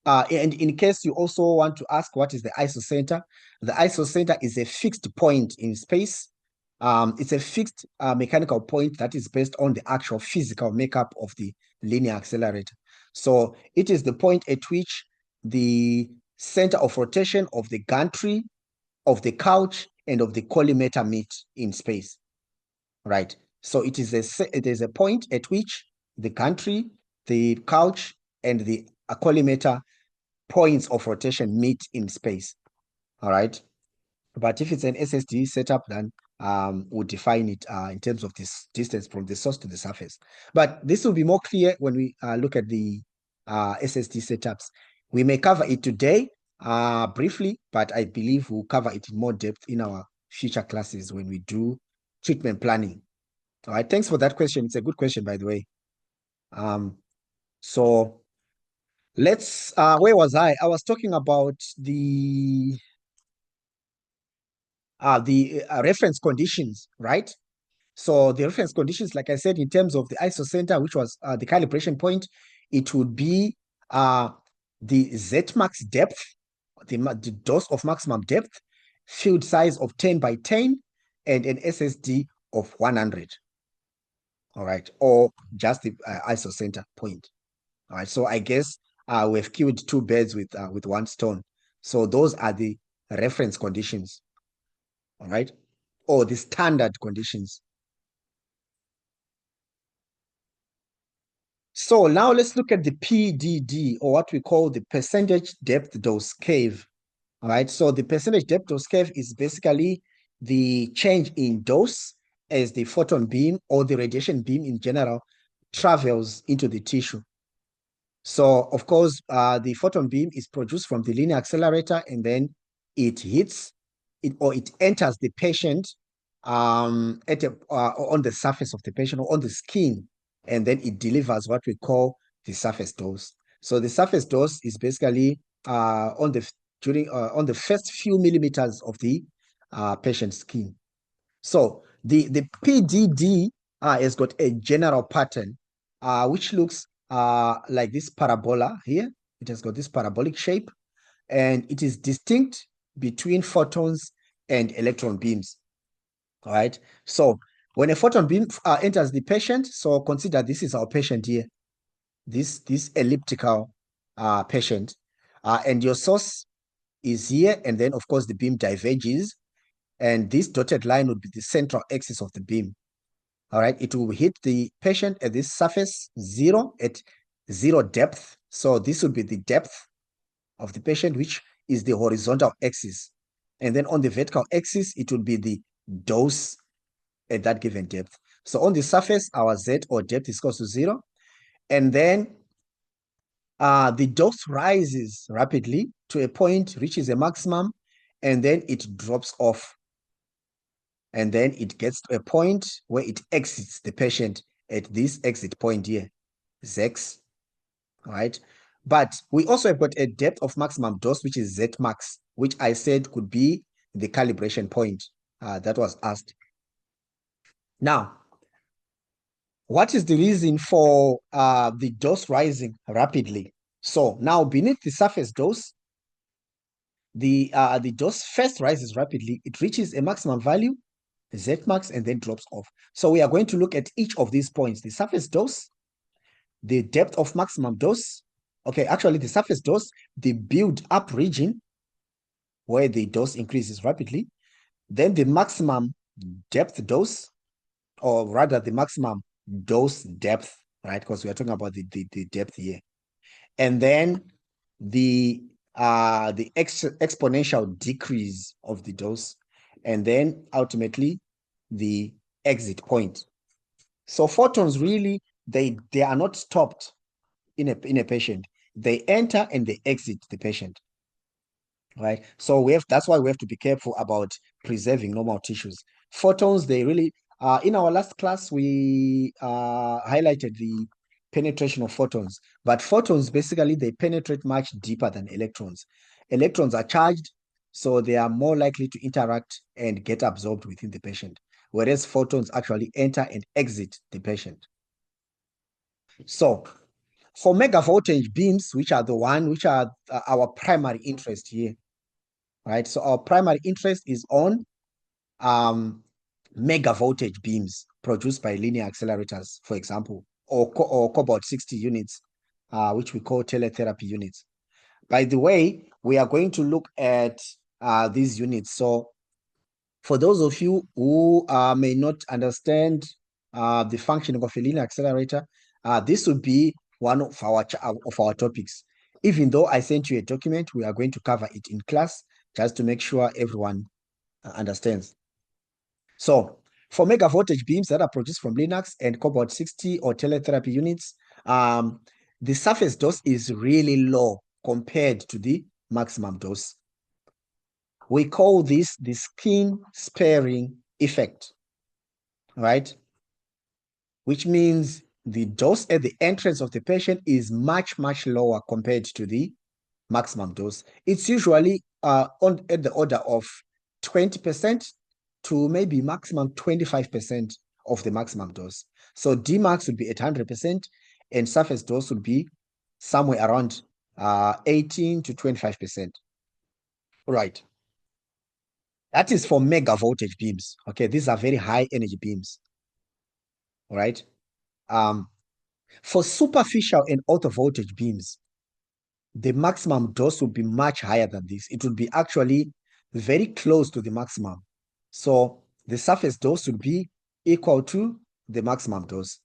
And in case you also want to ask what is the isocenter, the isocenter is a fixed point in space. It's a fixed mechanical point that is based on the actual physical makeup of the linear accelerator. So it is the point at which the center of rotation of the gantry, of the couch, and of the collimator meet in space, right? So it is a point at which the gantry, the couch, and the collimator points of rotation meet in space. All right. But if it's an SSD setup, then we'll define it in terms of this distance from the source to the surface. But this will be more clear when we look at the SSD setups. We may cover it today briefly, but I believe we'll cover it in more depth in our future classes when we do treatment planning. All right. Thanks for that question. It's a good question, by the way. So let's, where was I? I was talking about the reference conditions, right? So the reference conditions, like I said, in terms of the isocenter, which was the calibration point, it would be the Z max depth, the dose of maximum depth, field size of 10 by 10, and an SSD of 100. All right, or just the isocenter point. All right, so I guess we've killed two birds with one stone. So those are the reference conditions. All right, or the standard conditions. So now let's look at the PDD, or what we call the percentage depth dose curve. All right. So the percentage depth dose curve is basically the change in dose as the photon beam or the radiation beam in general travels into the tissue. So, of course, the photon beam is produced from the linear accelerator, and then it hits it, or it enters the patient on the surface of the patient or on the skin, and then it delivers what we call the surface dose. So the surface dose is basically on the first few millimeters of the patient's skin. So the PDD has got a general pattern, which looks like this parabola here. It has got this parabolic shape, and it is distinct between photons and electron beams. All right. So when a photon beam enters the patient, so consider this is our patient here, this elliptical patient, and your source is here, and then of course the beam diverges, and this dotted line would be the central axis of the beam. All right, it will hit the patient at this surface zero at zero depth. So this would be the depth of the patient, which is the horizontal axis. And then on the vertical axis, it would be the dose at that given depth. So on the surface, our Z or depth is equal to zero. And then the dose rises rapidly to a point, reaches a maximum, and then it drops off. And then it gets to a point where it exits the patient at this exit point here, Zex, right? But we also have got a depth of maximum dose, which is Z max, which I said could be the calibration point that was asked. Now, what is the reason for the dose rising rapidly? So now beneath the surface dose, the dose first rises rapidly. It reaches a maximum value, Z max, and then drops off. So we are going to look at each of these points: the surface dose, the depth of maximum dose. Okay, actually the surface dose, the build-up region where the dose increases rapidly, then the maximum depth dose, or rather the maximum dose depth, right? Because we are talking about the depth here. And then the exponential decrease of the dose, and then ultimately the exit point. So photons really, they are not stopped in a patient. They enter and they exit the patient, right? So that's why we have to be careful about preserving normal tissues. Photons, they really in our last class we highlighted the penetration of photons, but photons basically they penetrate much deeper than electrons. Electrons are charged, so they are more likely to interact and get absorbed within the patient, whereas photons actually enter and exit the patient. So for megavoltage beams, which are our primary interest here, right? So our primary interest is on megavoltage beams produced by linear accelerators, for example, or cobalt 60 units, which we call teletherapy units. By the way, we are going to look at these units. So for those of you who may not understand the functioning of a linear accelerator, this would be one of our topics. Even though I sent you a document, we are going to cover it in class just to make sure everyone understands. So for megavoltage beams that are produced from Linux and cobalt 60 or teletherapy units, the surface dose is really low compared to the maximum dose. We call this the skin sparing effect, right? Which means the dose at the entrance of the patient is much, much lower compared to the maximum dose. It's usually at the order of 20% to maybe maximum 25% of the maximum dose. So Dmax would be at 100%, and surface dose would be somewhere around 18 to 25%. Right. That is for mega voltage beams. Okay, these are very high energy beams. All right. For superficial and auto voltage beams, the maximum dose would be much higher than this. It would be actually very close to the maximum. So the surface dose would be equal to the maximum dose.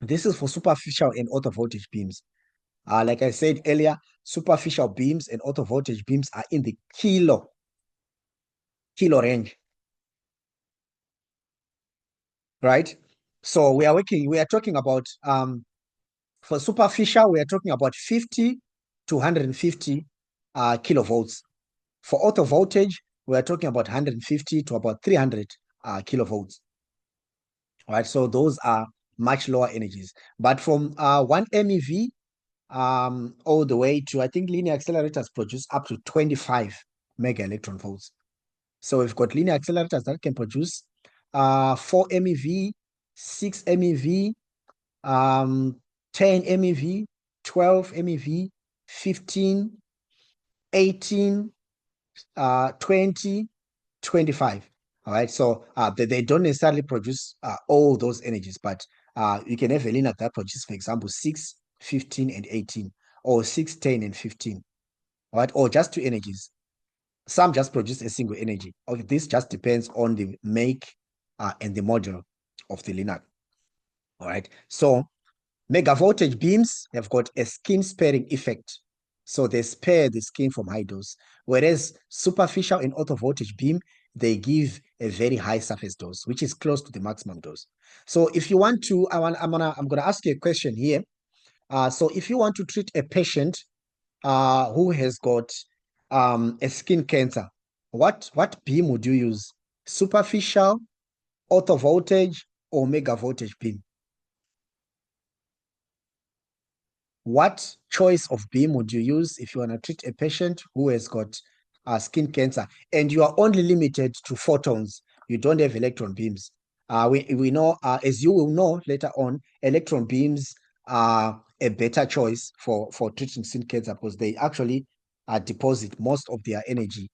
This is for superficial and auto voltage beams. Like I said earlier, superficial beams and auto voltage beams are in the kilo range, right? So we are talking about for superficial, we are talking about 50 to 150 kilovolts. For auto voltage, we are talking about 150 to about 300 kilovolts. Right, so those are much lower energies. But from 1 MeV all the way to, I think linear accelerators produce up to 25 mega electron volts. So we've got linear accelerators that can produce 4 MeV, 6 MeV, 10 MeV, 12 MeV, 15, 18, 20, 25. All right, so they don't necessarily produce all those energies, but you can have a linear that produces, for example, 6, 15, and 18, or 6, 10, and 15. All right, or just two energies. Some just produce a single energy. Okay, this just depends on the make and the model of the linear. All right, so mega voltage beams have got a skin sparing effect. So they spare the skin from high dose. Whereas superficial and auto voltage beam, they give a very high surface dose, which is close to the maximum dose. So if you want to, I'm gonna ask you a question here. So if you want to treat a patient who has got a skin cancer, what beam would you use? Superficial, auto voltage, or mega voltage beam? What choice of beam would you use if you want to treat a patient who has got skin cancer and you are only limited to photons? You don't have electron beams. We know, as you will know later on, electron beams are a better choice for treating skin cancer because they actually deposit most of their energy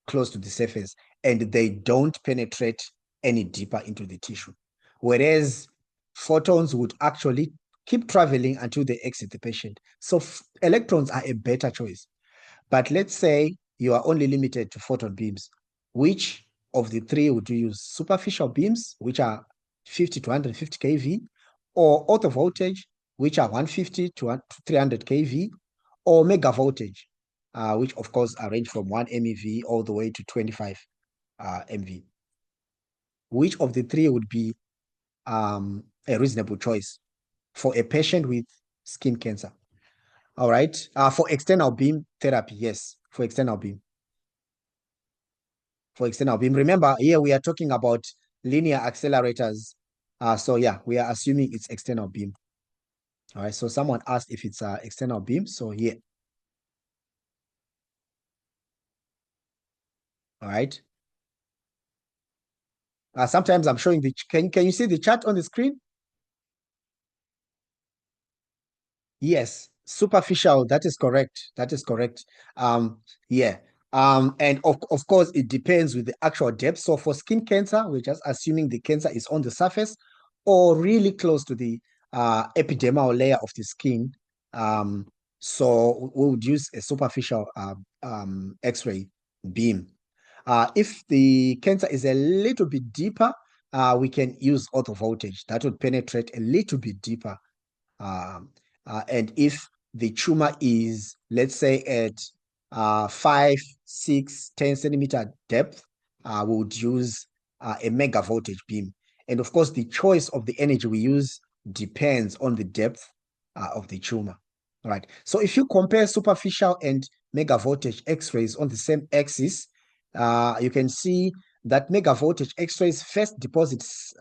close to the surface and they don't penetrate any deeper into the tissue. Whereas photons would actually keep traveling until they exit the patient. So electrons are a better choice. But let's say you are only limited to photon beams. Which of the three would you use? Superficial beams, which are 50 to 150 kV, or auto voltage, which are 150 to 300 kV, or mega voltage, which of course are range from 1 MeV all the way to 25 MV. Which of the three would be a reasonable choice for a patient with skin cancer? All right. For external beam therapy, yes. For external beam. For external beam. Remember, here we are talking about linear accelerators. So yeah, we are assuming it's external beam. All right. So someone asked if it's external beam. So yeah. All right. Sometimes I'm showing the. Can you see the chart on the screen? Yes, superficial. That is correct. That is correct. Yeah. And of course, it depends with the actual depth. So for skin cancer, we're just assuming the cancer is on the surface or really close to the epidermal layer of the skin. So we would use a superficial X-ray beam. If the cancer is a little bit deeper, we can use auto voltage. That would penetrate a little bit deeper. Um, and if the tumor is, let's say, at 5, 6, 10 centimeter depth, we would use a mega voltage beam. And of course, the choice of the energy we use depends on the depth of the tumor. All right. So if you compare superficial and mega voltage X-rays on the same axis, you can see that mega voltage X-rays first deposits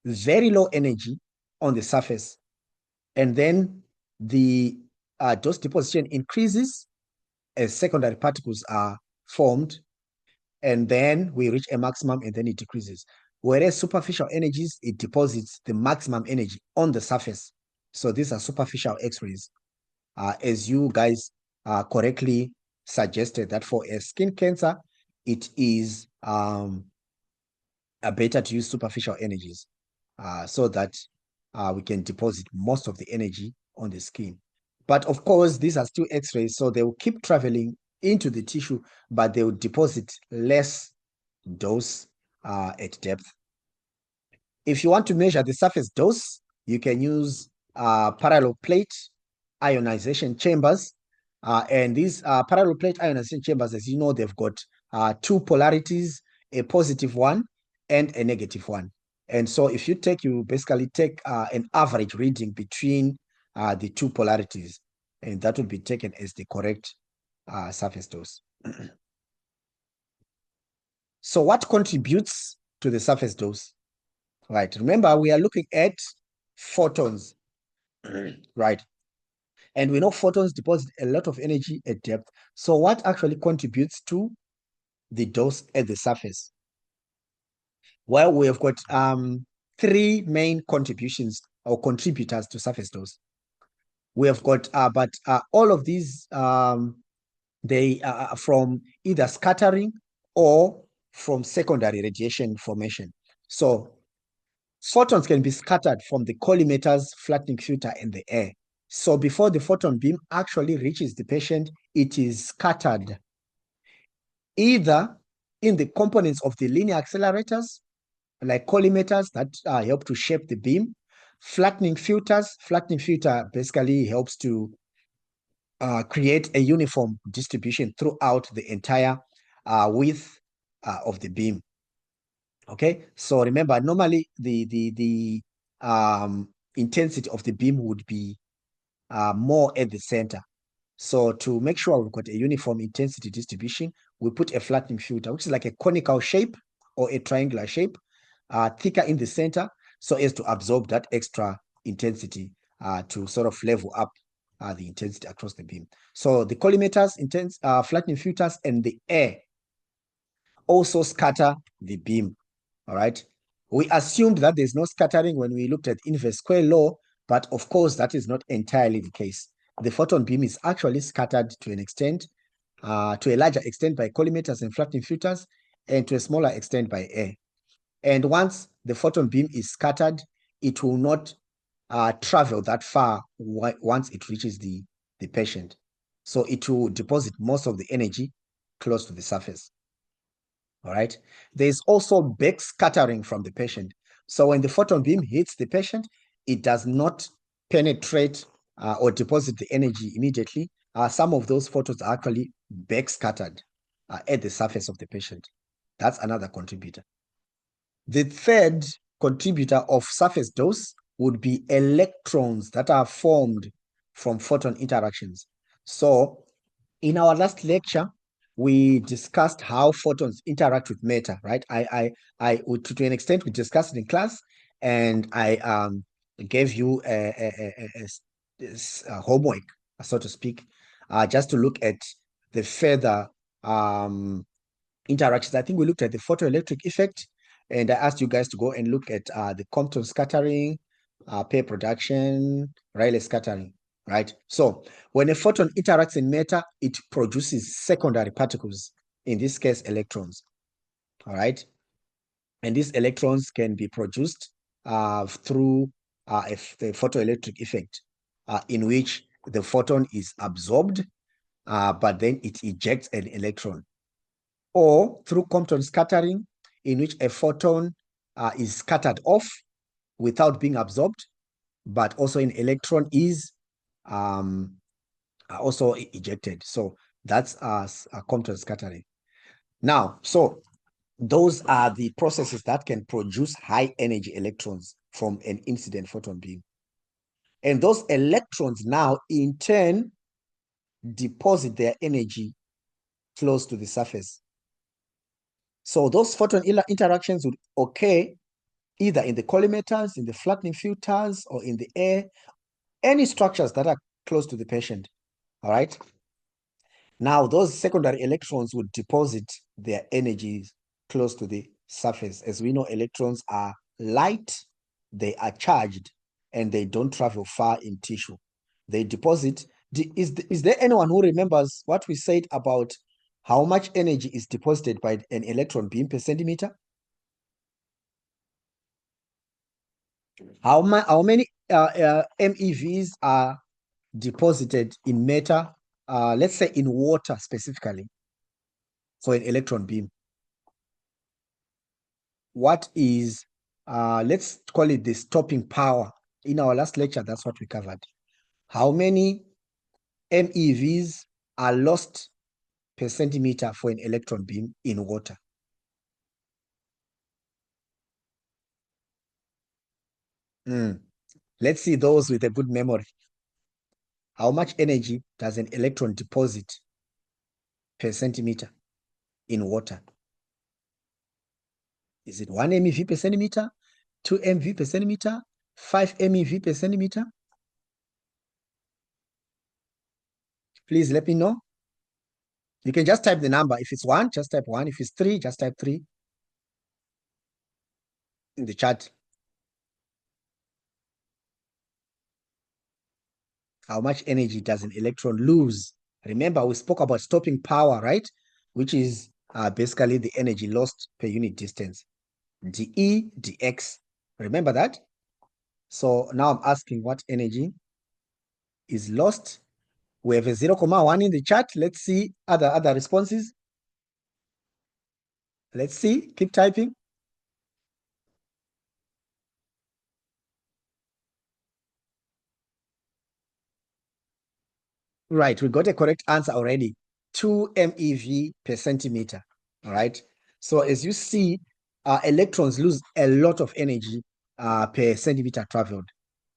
very low energy on the surface. And then the dose deposition increases as secondary particles are formed. And then we reach a maximum and then it decreases. Whereas superficial energies, it deposits the maximum energy on the surface. So these are superficial X-rays. As you guys correctly suggested that for a skin cancer, it is better to use superficial energies so that we can deposit most of the energy on the skin. But of course, these are still X-rays, so they will keep traveling into the tissue, but they will deposit less dose at depth. If you want to measure the surface dose, You can use parallel plate ionization chambers. And these parallel plate ionization chambers, as you know, they've got two polarities, a positive one and a negative one. And so if you basically take an average reading between the two polarities, and that will be taken as the correct surface dose. So what contributes to the surface dose? Right, remember we are looking at photons, right? And we know photons deposit a lot of energy at depth. So what actually contributes to the dose at the surface? Well, we have got three main contributions or contributors to surface dose. We have got, but all of these, they are from either scattering or from secondary radiation formation. So photons can be scattered from the collimator's flattening filter in the air. So before the photon beam actually reaches the patient, it is scattered either in the components of the linear accelerators, like collimators that help to shape the beam, flattening filters. Flattening filter basically helps to create a uniform distribution throughout the entire width of the beam. Okay, so remember, normally the intensity of the beam would be more at the center. So to make sure we've got a uniform intensity distribution, we put a flattening filter, which is like a conical shape or a triangular shape, thicker in the center, so as to absorb that extra intensity to sort of level up the intensity across the beam. So the collimators, flattening filters, and the air also scatter the beam. All right. We assumed that there's no scattering when we looked at inverse square law, but of course that is not entirely the case. The photon beam is actually scattered to an extent, to a larger extent by collimators and flattening filters, and to a smaller extent by air. And once the photon beam is scattered, it will not travel that far once it reaches the patient. So it will deposit most of the energy close to the surface. All right. There's also back scattering from the patient. So when the photon beam hits the patient, it does not penetrate or deposit the energy immediately. Some of those photons are actually back scattered at the surface of the patient. That's another contributor. The third contributor of surface dose would be electrons that are formed from photon interactions. So in our last lecture, we discussed how photons interact with matter, right? To an extent, we discussed it in class, and I gave you a homework, so to speak, just to look at the further interactions. I think we looked at the photoelectric effect, and I asked you guys to go and look at the Compton scattering, pair production, Rayleigh scattering, right? So when a photon interacts in matter, it produces secondary particles, in this case, electrons, all right? And these electrons can be produced through the photoelectric effect, in which the photon is absorbed, but then it ejects an electron, or through Compton scattering, in which a photon is scattered off without being absorbed, but also an electron is also ejected. So that's a Compton scattering. Now, so those are the processes that can produce high energy electrons from an incident photon beam. And those electrons now, in turn, deposit their energy close to the surface. So those photon interactions would occur either in the collimators, in the flattening filters, or in the air, any structures that are close to the patient, all right? Now, those secondary electrons would deposit their energies close to the surface. As we know, electrons are light, they are charged, and they don't travel far in tissue. They deposit. Is there anyone who remembers what we said about how much energy is deposited by an electron beam per centimeter? How many MeVs are deposited in matter, let's say in water specifically, for an electron beam? What is, let's call it the stopping power In our last lecture, that's what we covered. How many MeVs are lost per centimeter for an electron beam in water? Let's see those with a good memory. How much energy does an electron deposit per centimeter in water? Is it 1 MeV per centimeter, 2 MeV per centimeter, 5 MeV per centimeter? Please let me know. You can just type the number. If it's 1, just type 1. If it's 3, just type 3 in the chat. How much energy does an electron lose? Remember, we spoke about stopping power, right? Which is basically the energy lost per unit distance. dE dx. Remember that? So now I'm asking what energy is lost. We have a 0.1 in the chat. Let's see other responses. Let's see. Keep typing. Right, we got a correct answer already. 2 MeV per centimeter. All right. So as you see, electrons lose a lot of energy per centimeter traveled.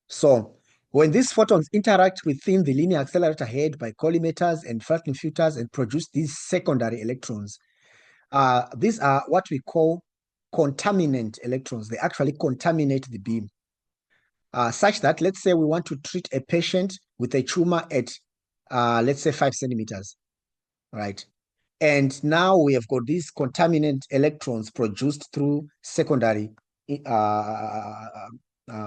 So when these photons interact within the linear accelerator head by collimators and Franklin filters and produce these secondary electrons, these are what we call contaminant electrons. They actually contaminate the beam, such that, let's say we want to treat a patient with a tumor at, let's say 5 centimeters, right? And now we have got these contaminant electrons produced through secondary,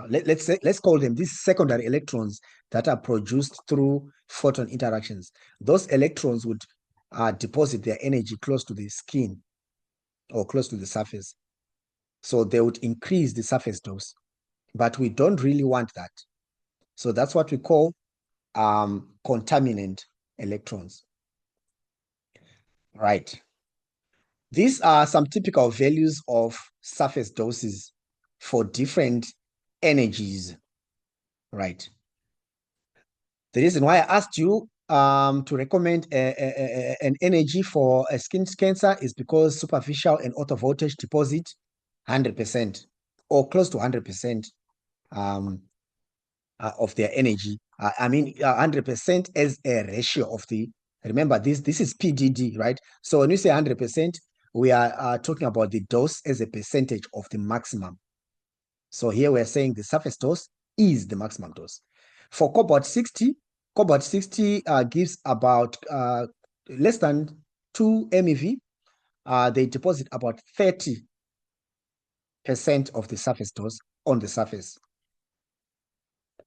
let's call them these secondary electrons that are produced through photon interactions. Those electrons would deposit their energy close to the skin or close to the surface. So they would increase the surface dose, but we don't really want that. So that's what we call contaminant electrons. Right. These are some typical values of surface doses for different energies, right? The reason why I asked you to recommend an energy for a skin cancer is because superficial and orthovoltage deposit 100% or close to 100% of their energy. I mean, 100% as a ratio of the, remember this is PDD, right? So when we say 100%, we are talking about the dose as a percentage of the maximum. So here we're saying the surface dose is the maximum dose. For cobalt 60 gives about less than 2 MeV. They deposit about 30% of the surface dose on the surface.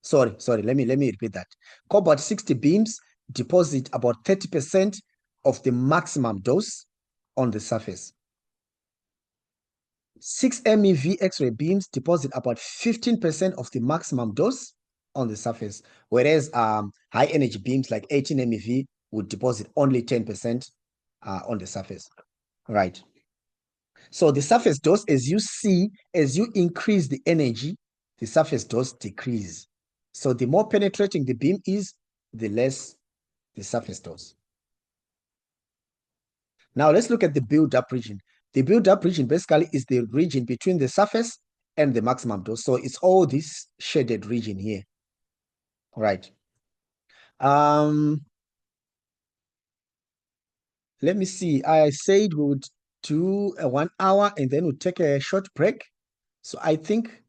Sorry, let me repeat that. Cobalt 60 beams deposit about 30% of the maximum dose on the surface. 6 MeV X-ray beams deposit about 15% of the maximum dose on the surface, whereas high energy beams like 18 MeV would deposit only 10% on the surface. Right. So the surface dose, as you see, as you increase the energy, the surface dose decreases. So the more penetrating the beam is, the less the surface dose. Now let's look at the build-up region. The build-up region basically is the region between the surface and the maximum dose. So it's all this shaded region here. Right. Let me see. I said we would do a 1 hour and then we'll take a short break. So I think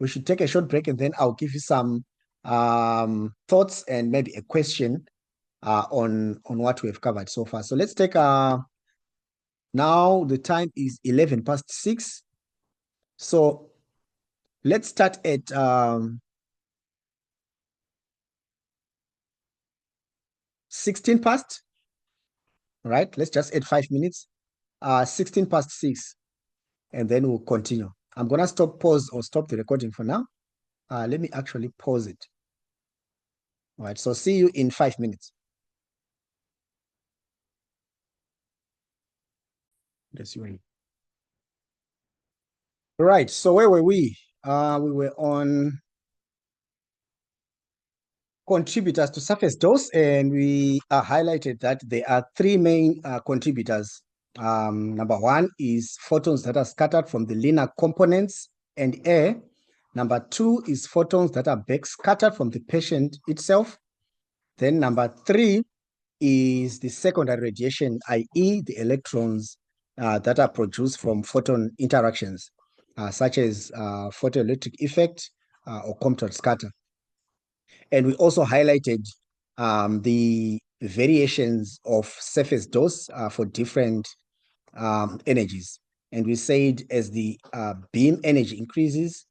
we should take a short break and then I'll give you some thoughts and maybe a question on what we have covered so far. So let's take now the time is 11 past 6. So let's start at 16 past, right? Let's just add 5 minutes. 16 past 6, and then we'll continue. I'm gonna pause or stop the recording for now. Let me actually pause it. All right, so see you in 5 minutes. Let's see. Right, so where were we? We were on contributors to surface dose, and we highlighted that there are three main contributors. Number one is photons that are scattered from the linear components and air. Number two is photons that are backscattered from the patient itself. Then number three is the secondary radiation, i.e. the electrons that are produced from photon interactions, such as photoelectric effect or Compton scatter. And we also highlighted the variations of surface dose for different energies. And we said as the beam energy increases,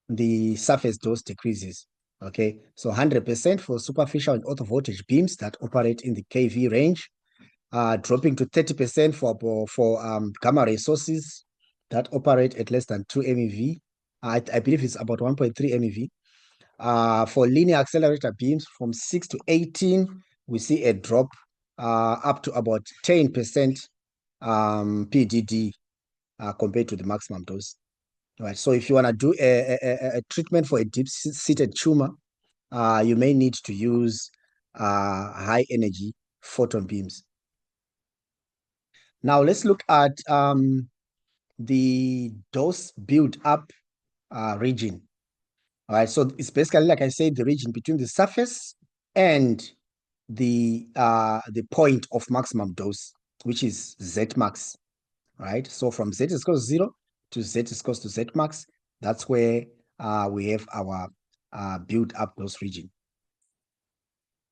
the surface dose decreases. Okay, so 100% for superficial and orthovoltage beams that operate in the kV range, dropping to 30% for gamma ray sources that operate at less than 2 MeV. I believe it's about 1.3 MeV. For linear accelerator beams from 6 to 18, we see a drop up to about 10% PDD compared to the maximum dose. All right, so if you want to do a treatment for a deep-seated tumor, you may need to use high energy photon beams. Now let's look at the dose build-up region. All right, so it's basically, like I said, the region between the surface and the point of maximum dose, which is Z max, right? So from Z is equal to 0 to Z is equal to Z max, that's where we have our build-up dose region.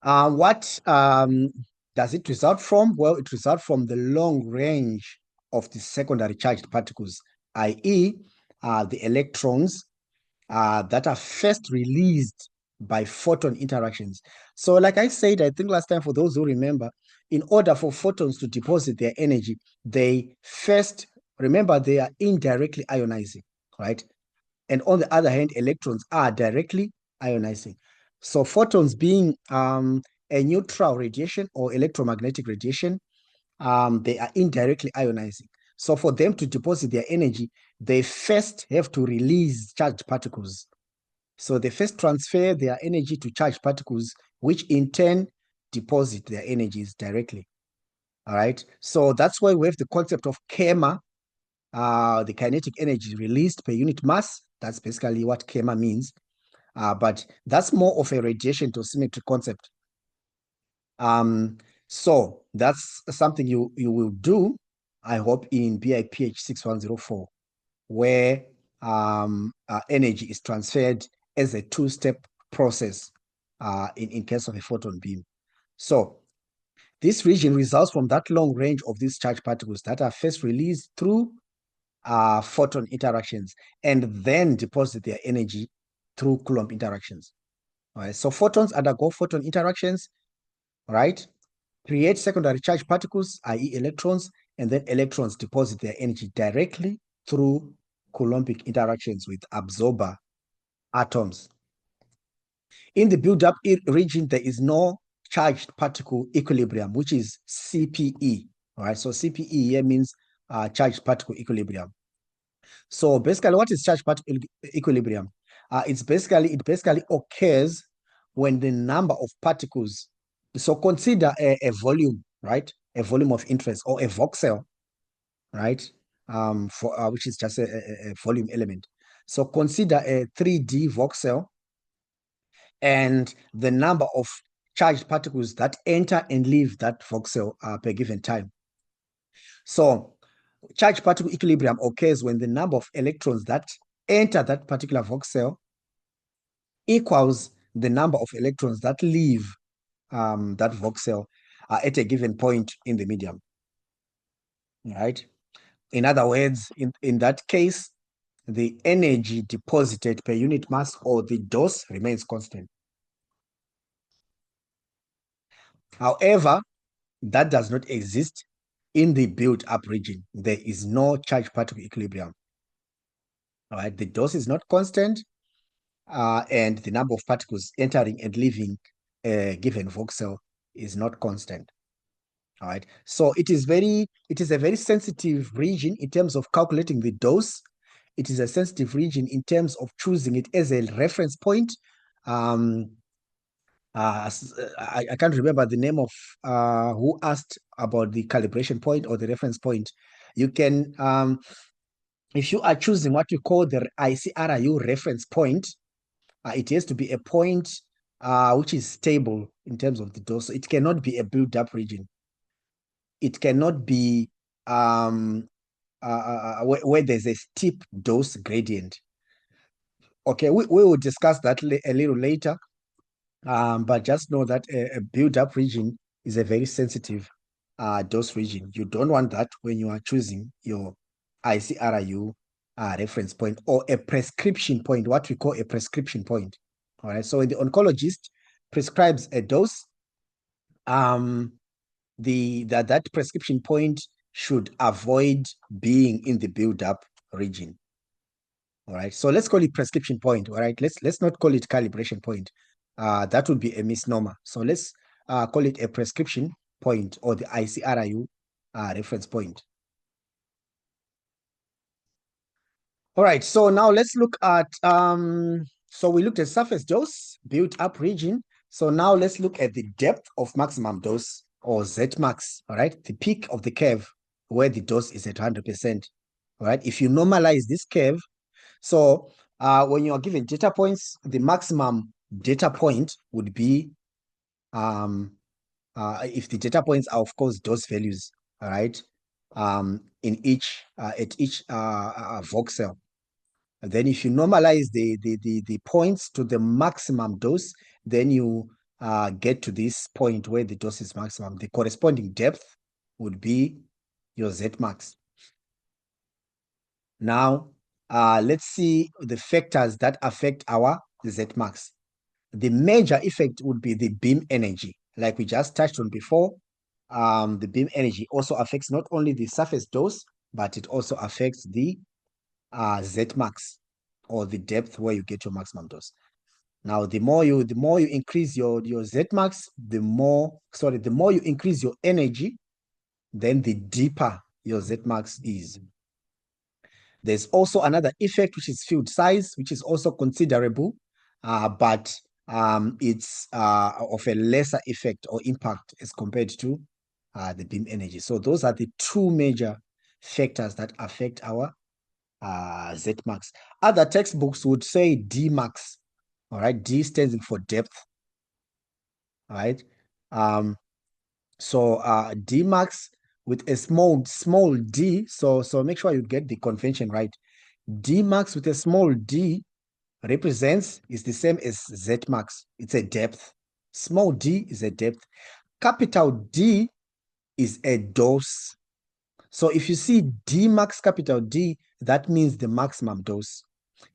What does it result from? Well, it results from the long range of the secondary charged particles, i.e. The electrons that are first released by photon interactions. So like I said, I think last time, for those who remember, in order for photons to deposit their energy, they first, remember, they are indirectly ionizing, right? And on the other hand, electrons are directly ionizing. So photons being a neutral radiation or electromagnetic radiation, they are indirectly ionizing. So for them to deposit their energy, they first have to release charged particles. So they first transfer their energy to charged particles, which in turn deposit their energies directly. All right. So that's why we have the concept of KEMA, the kinetic energy released per unit mass. That's basically what KEMA means. But that's more of a radiation dosimetry concept. So that's something you will do, I hope, in BIPH 6104, where energy is transferred as a two-step process in case of a photon beam. So this region results from that long range of these charged particles that are first released through photon interactions and then deposit their energy through Coulomb interactions. All right, so photons undergo photon interactions, right? Create secondary charged particles, i.e. electrons, and then electrons deposit their energy directly through Coulombic interactions with absorber atoms. In the build-up region, there is no charged particle equilibrium, which is CPE. All right, so CPE here means charged particle equilibrium. So basically, what is charged particle equilibrium? It basically occurs when the number of particles. So consider a volume, right? A volume of interest, or a voxel, right? For which is just a volume element. So consider a 3D voxel and the number of charged particles that enter and leave that voxel per given time. So charged particle equilibrium occurs when the number of electrons that enter that particular voxel equals the number of electrons that leave that voxel at a given point in the medium. Right? In other words, in that case, the energy deposited per unit mass, or the dose, remains constant. However, that does not exist in the build-up region. There is no charge particle equilibrium. All right, the dose is not constant, and the number of particles entering and leaving a given voxel is not constant. All right, so it is a very sensitive region in terms of calculating the dose, it is a sensitive region in terms of choosing it as a reference point. I can't remember the name of who asked about the calibration point or the reference point. You can, if you are choosing what you call the ICRIU reference point, it has to be a point which is stable in terms of the dose. So it cannot be a build-up region. It cannot be where there's a steep dose gradient. Okay, we will discuss that a little later. But just know that a build-up region is a very sensitive dose region. You don't want that when you are choosing your ICRIU reference point or a prescription point, what we call a prescription point. All right, so the oncologist prescribes a dose. That prescription point should avoid being in the build-up region. All right, so let's call it prescription point. All right, let's not call it calibration point. That would be a misnomer. So let's call it a prescription point or the ICRIU reference point. All right, so now let's look at, so we looked at surface dose, built up region. So now let's look at the depth of maximum dose or Z max, all right? The peak of the curve where the dose is at 100%, all right? If you normalize this curve, so when you are given data points, the maximum data point would be, if the data points are, of course, dose values, all right, in each, at each voxel. And then if you normalize the points to the maximum dose, then you get to this point where the dose is maximum. The corresponding depth would be your Z max. Now, let's see the factors that affect our Z max. The major effect would be the beam energy, like we just touched on before. The beam energy also affects not only the surface dose, but it also affects the Z max or the depth where you get your maximum dose. Now, the more you increase your Z max, the more you increase your energy, then the deeper your Z max is. There's also another effect, which is field size, which is also considerable, but it's of a lesser effect or impact as compared to the beam energy. So those are the two major factors that affect our Z max. Other textbooks would say D max. All right, D standing for depth. All right. So D max with a small d. So make sure you get the convention right. D max with a small d represents is the same as Z max. It's a depth. Small d is a depth. Capital D is a dose. So if you see D max capital D, that means the maximum dose.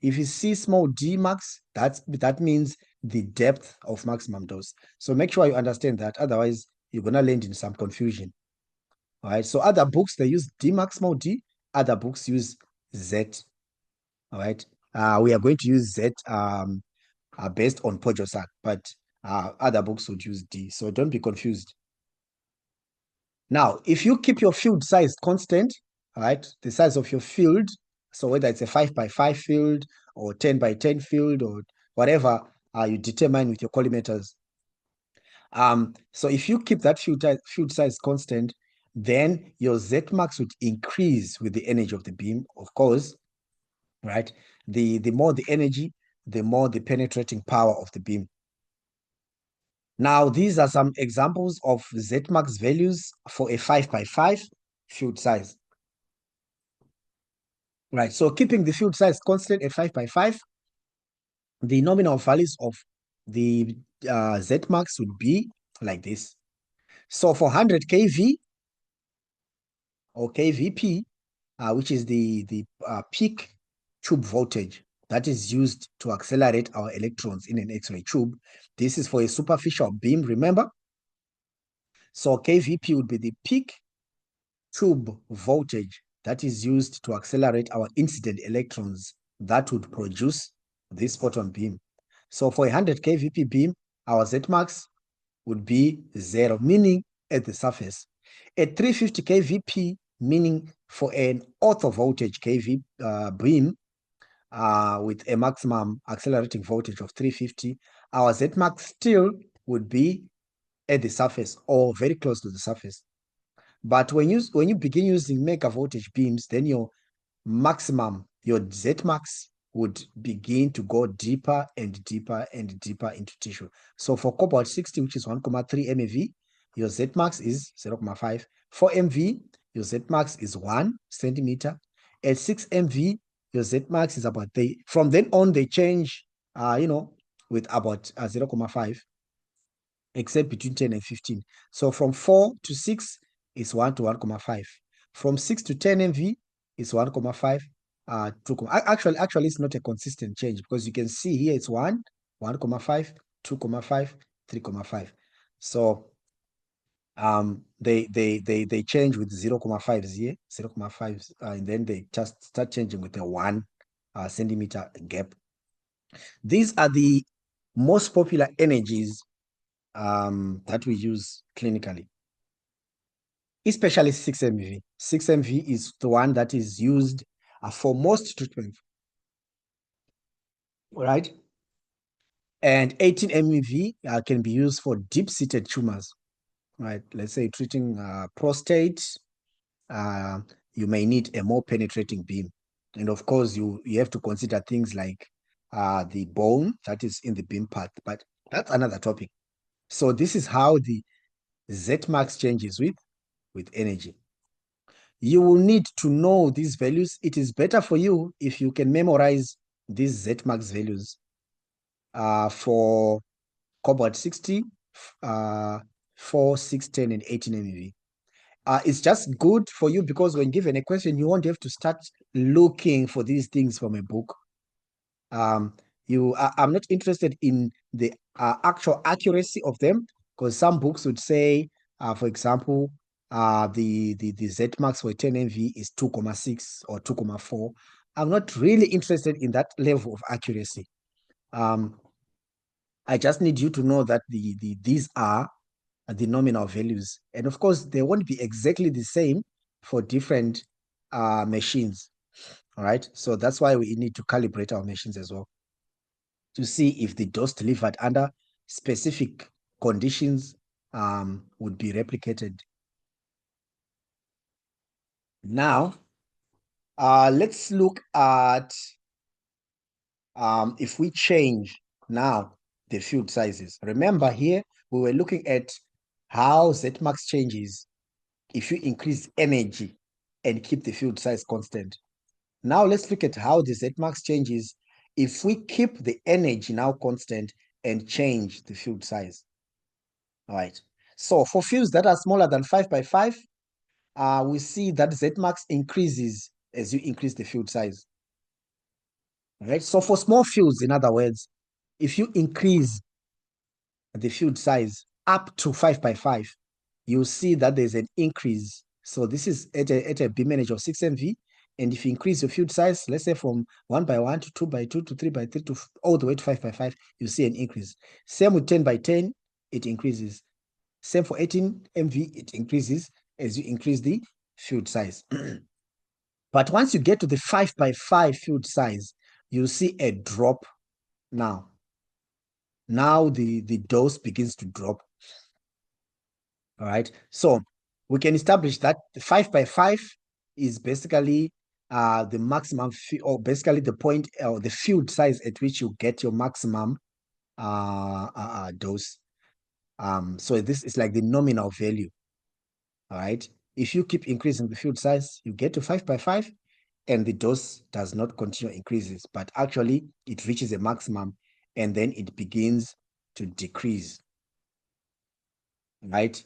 If you see small d max, that means the depth of maximum dose. So make sure you understand that. Otherwise, you're going to land in some confusion. All right. So other books, they use D max small d. Other books use Z. All right. We are going to use Z based on Pojosak, but other books would use D. So don't be confused. Now, if you keep your field size constant, all right, the size of your field, so whether it's a 5x5 field or 10x10 field or whatever you determine with your collimators. So if you keep that field size constant, then your Z max would increase with the energy of the beam, of course, right? The more the energy, the more the penetrating power of the beam. Now, these are some examples of Z max values for a 5x5 field size. Right, so keeping the field size constant at 5x5, the nominal values of the Z max would be like this. So for 100 kV or kVp, which is the peak tube voltage that is used to accelerate our electrons in an X-ray tube. This is for a superficial beam, remember? So kVp would be the peak tube voltage that is used to accelerate our incident electrons that would produce this photon beam. So for a 100 kVp beam, our Z max would be 0, meaning at the surface. At 350 kVp, meaning for an ortho voltage kV beam, with a maximum accelerating voltage of 350, our Zmax still would be at the surface or very close to the surface. But when you begin using mega voltage beams, then your Zmax would begin to go deeper and deeper and deeper into tissue. So for cobalt 60, which is 1,3 MeV, your Zmax is 0,5. For MV, your Zmax is 1 centimeter. At 6 MV, your Zmax is about from then on, they change, with about 0,5, except between 10 and 15. So from 4 to 6 is 1 to 1,5. From 6 to 10 MV is 1,5. 2, actually, it's not a consistent change because you can see here it's 1, 1,5, 2,5, 3,5. So they change with 0,5 here, 0,5, and then they just start changing with a 1 centimeter gap. These are the most popular energies that we use clinically, especially 6 MV. 6 MV is the one that is used for most treatments, right? And 18 MeV can be used for deep-seated tumors, right? Let's say treating prostate, you may need a more penetrating beam. And of course, you have to consider things like the bone that is in the beam path, but that's another topic. So this is how the Zmax changes with energy. You will need to know these values. It is better for you if you can memorize these Zmax values for cobalt 60, 4, 6, 10, and 18 MeV. It's just good for you because when given a question, you won't have to start looking for these things from a book. I'm not interested in the actual accuracy of them because some books would say, for example, the Zmax for 10 MV is 2,6 or 2,4. I'm not really interested in that level of accuracy. I just need you to know that these are the nominal values. And of course, they won't be exactly the same for different machines. All right. So that's why we need to calibrate our machines as well to see if the dose delivered under specific conditions would be replicated. Now, let's look at if we change now the field sizes. Remember here, we were looking at how Zmax changes if you increase energy and keep the field size constant. Now let's look at how the Zmax changes if we keep the energy now constant and change the field size. All right. So for fields that are smaller than 5 by 5, we see that Zmax increases as you increase the field size. All right. So for small fields, in other words, if you increase the field size up to 5 by 5, you'll see that there's an increase. So this is at a beam energy of 6 MV. And if you increase your field size, let's say from 1 by 1 to 2 by 2 to 3 by 3 to all the way to 5 by 5, you see an increase. Same with 10 by 10, it increases. Same for 18 MV, it increases as you increase the field size. But once you get to the 5 by 5 field size, you see a drop now. Now the dose begins to drop. All right. So we can establish that the 5 by 5 is basically the maximum, or basically the point or the field size at which you get your maximum dose. So this is like the nominal value. All right. If you keep increasing the field size, you get to 5 by 5 and the dose does not continue increases, but actually it reaches a maximum and then it begins to decrease. Right.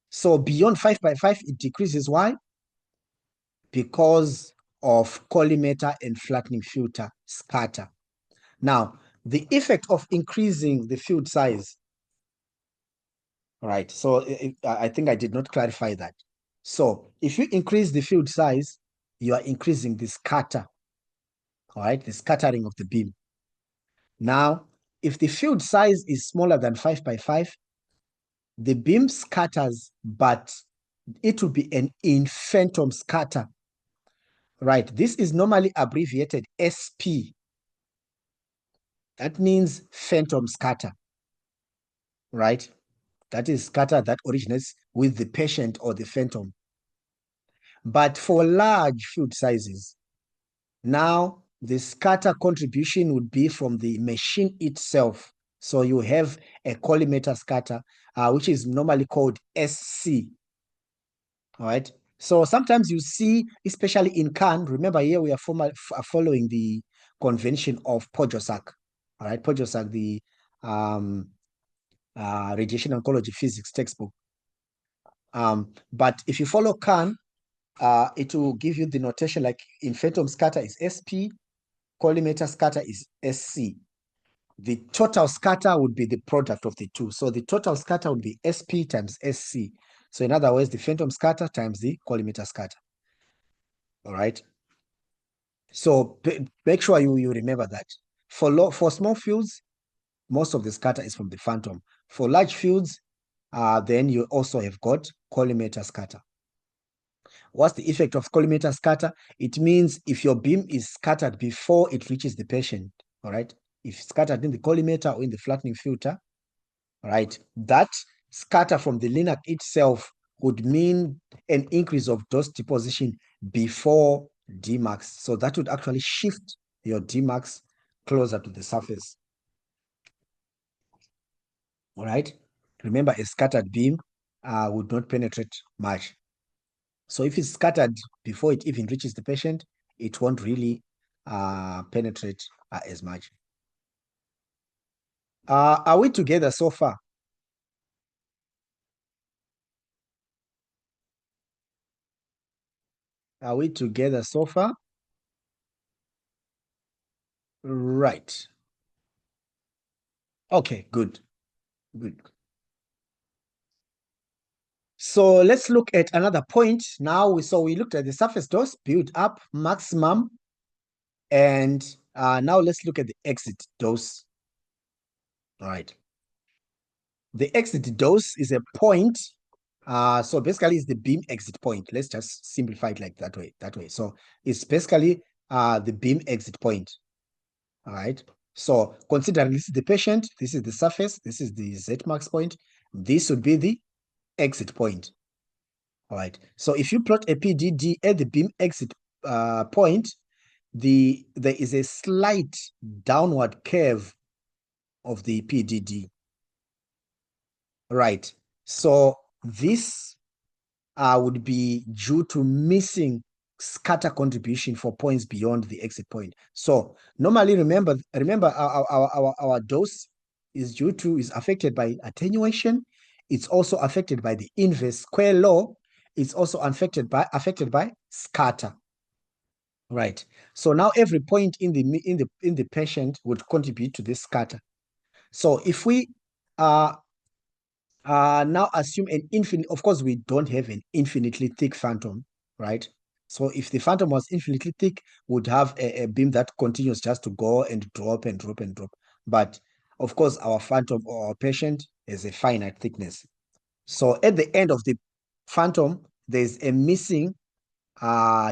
So beyond 5 by 5, it decreases. Why? Because of collimator and flattening filter scatter. Now, the effect of increasing the field size, right? So I think I did not clarify that. So if you increase the field size, you are increasing the scatter, all right? The scattering of the beam. Now, if the field size is smaller than 5 by 5, the beam scatters, but it will be an infinitum scatter. Right, this is normally abbreviated SP. That means phantom scatter, right? That is scatter that originates with the patient or the phantom. But for large field sizes, now the scatter contribution would be from the machine itself. So you have a collimator scatter, which is normally called SC. All right. So sometimes you see, especially in CAN, remember here we are following the convention of Podjosak. All right, Podjosak, the um, radiation oncology physics textbook. But if you follow CAN, it will give you the notation like in phantom scatter is SP, collimator scatter is SC. The total scatter would be the product of the two. So the total scatter would be SP times SC. So in other words, the phantom scatter times the collimator scatter. All right. So make sure you remember that. For small fields, most of the scatter is from the phantom. For large fields, then you also have got collimator scatter. What's the effect of collimator scatter? It means if your beam is scattered before it reaches the patient, all right? If it's scattered in the collimator or in the flattening filter, right, that scatter from the linac itself would mean an increase of dose deposition before Dmax. So that would actually shift your Dmax closer to the surface. All right. Remember, a scattered beam would not penetrate much. So if it's scattered before it even reaches the patient, it won't really penetrate as much. Are we together so far? Are we together so far? Right. Okay, good. Good. So let's look at another point. Now we looked at the surface dose, build up, maximum, and now let's look at the exit dose. All right. The exit dose is a point. So basically it's the beam exit point. Let's just simplify it like that way. So it's basically the beam exit point. All right. So considering this is the patient, this is the surface, this is the Z max point, this would be the exit point. All right. So if you plot a PDD at the beam exit point, there is a slight downward curve of the PDD. Right. So this would be due to missing scatter contribution for points beyond the exit point. So normally remember our dose is affected by attenuation. It's also affected by the inverse square law. It's also affected by scatter. Right. So now every point in the patient would contribute to this scatter. So if we now assume an infinite, of course, we don't have an infinitely thick phantom, right? So if the phantom was infinitely thick, would have a beam that continues just to go and drop and drop and drop. But of course, our phantom or our patient has a finite thickness. So at the end of the phantom, there's a missing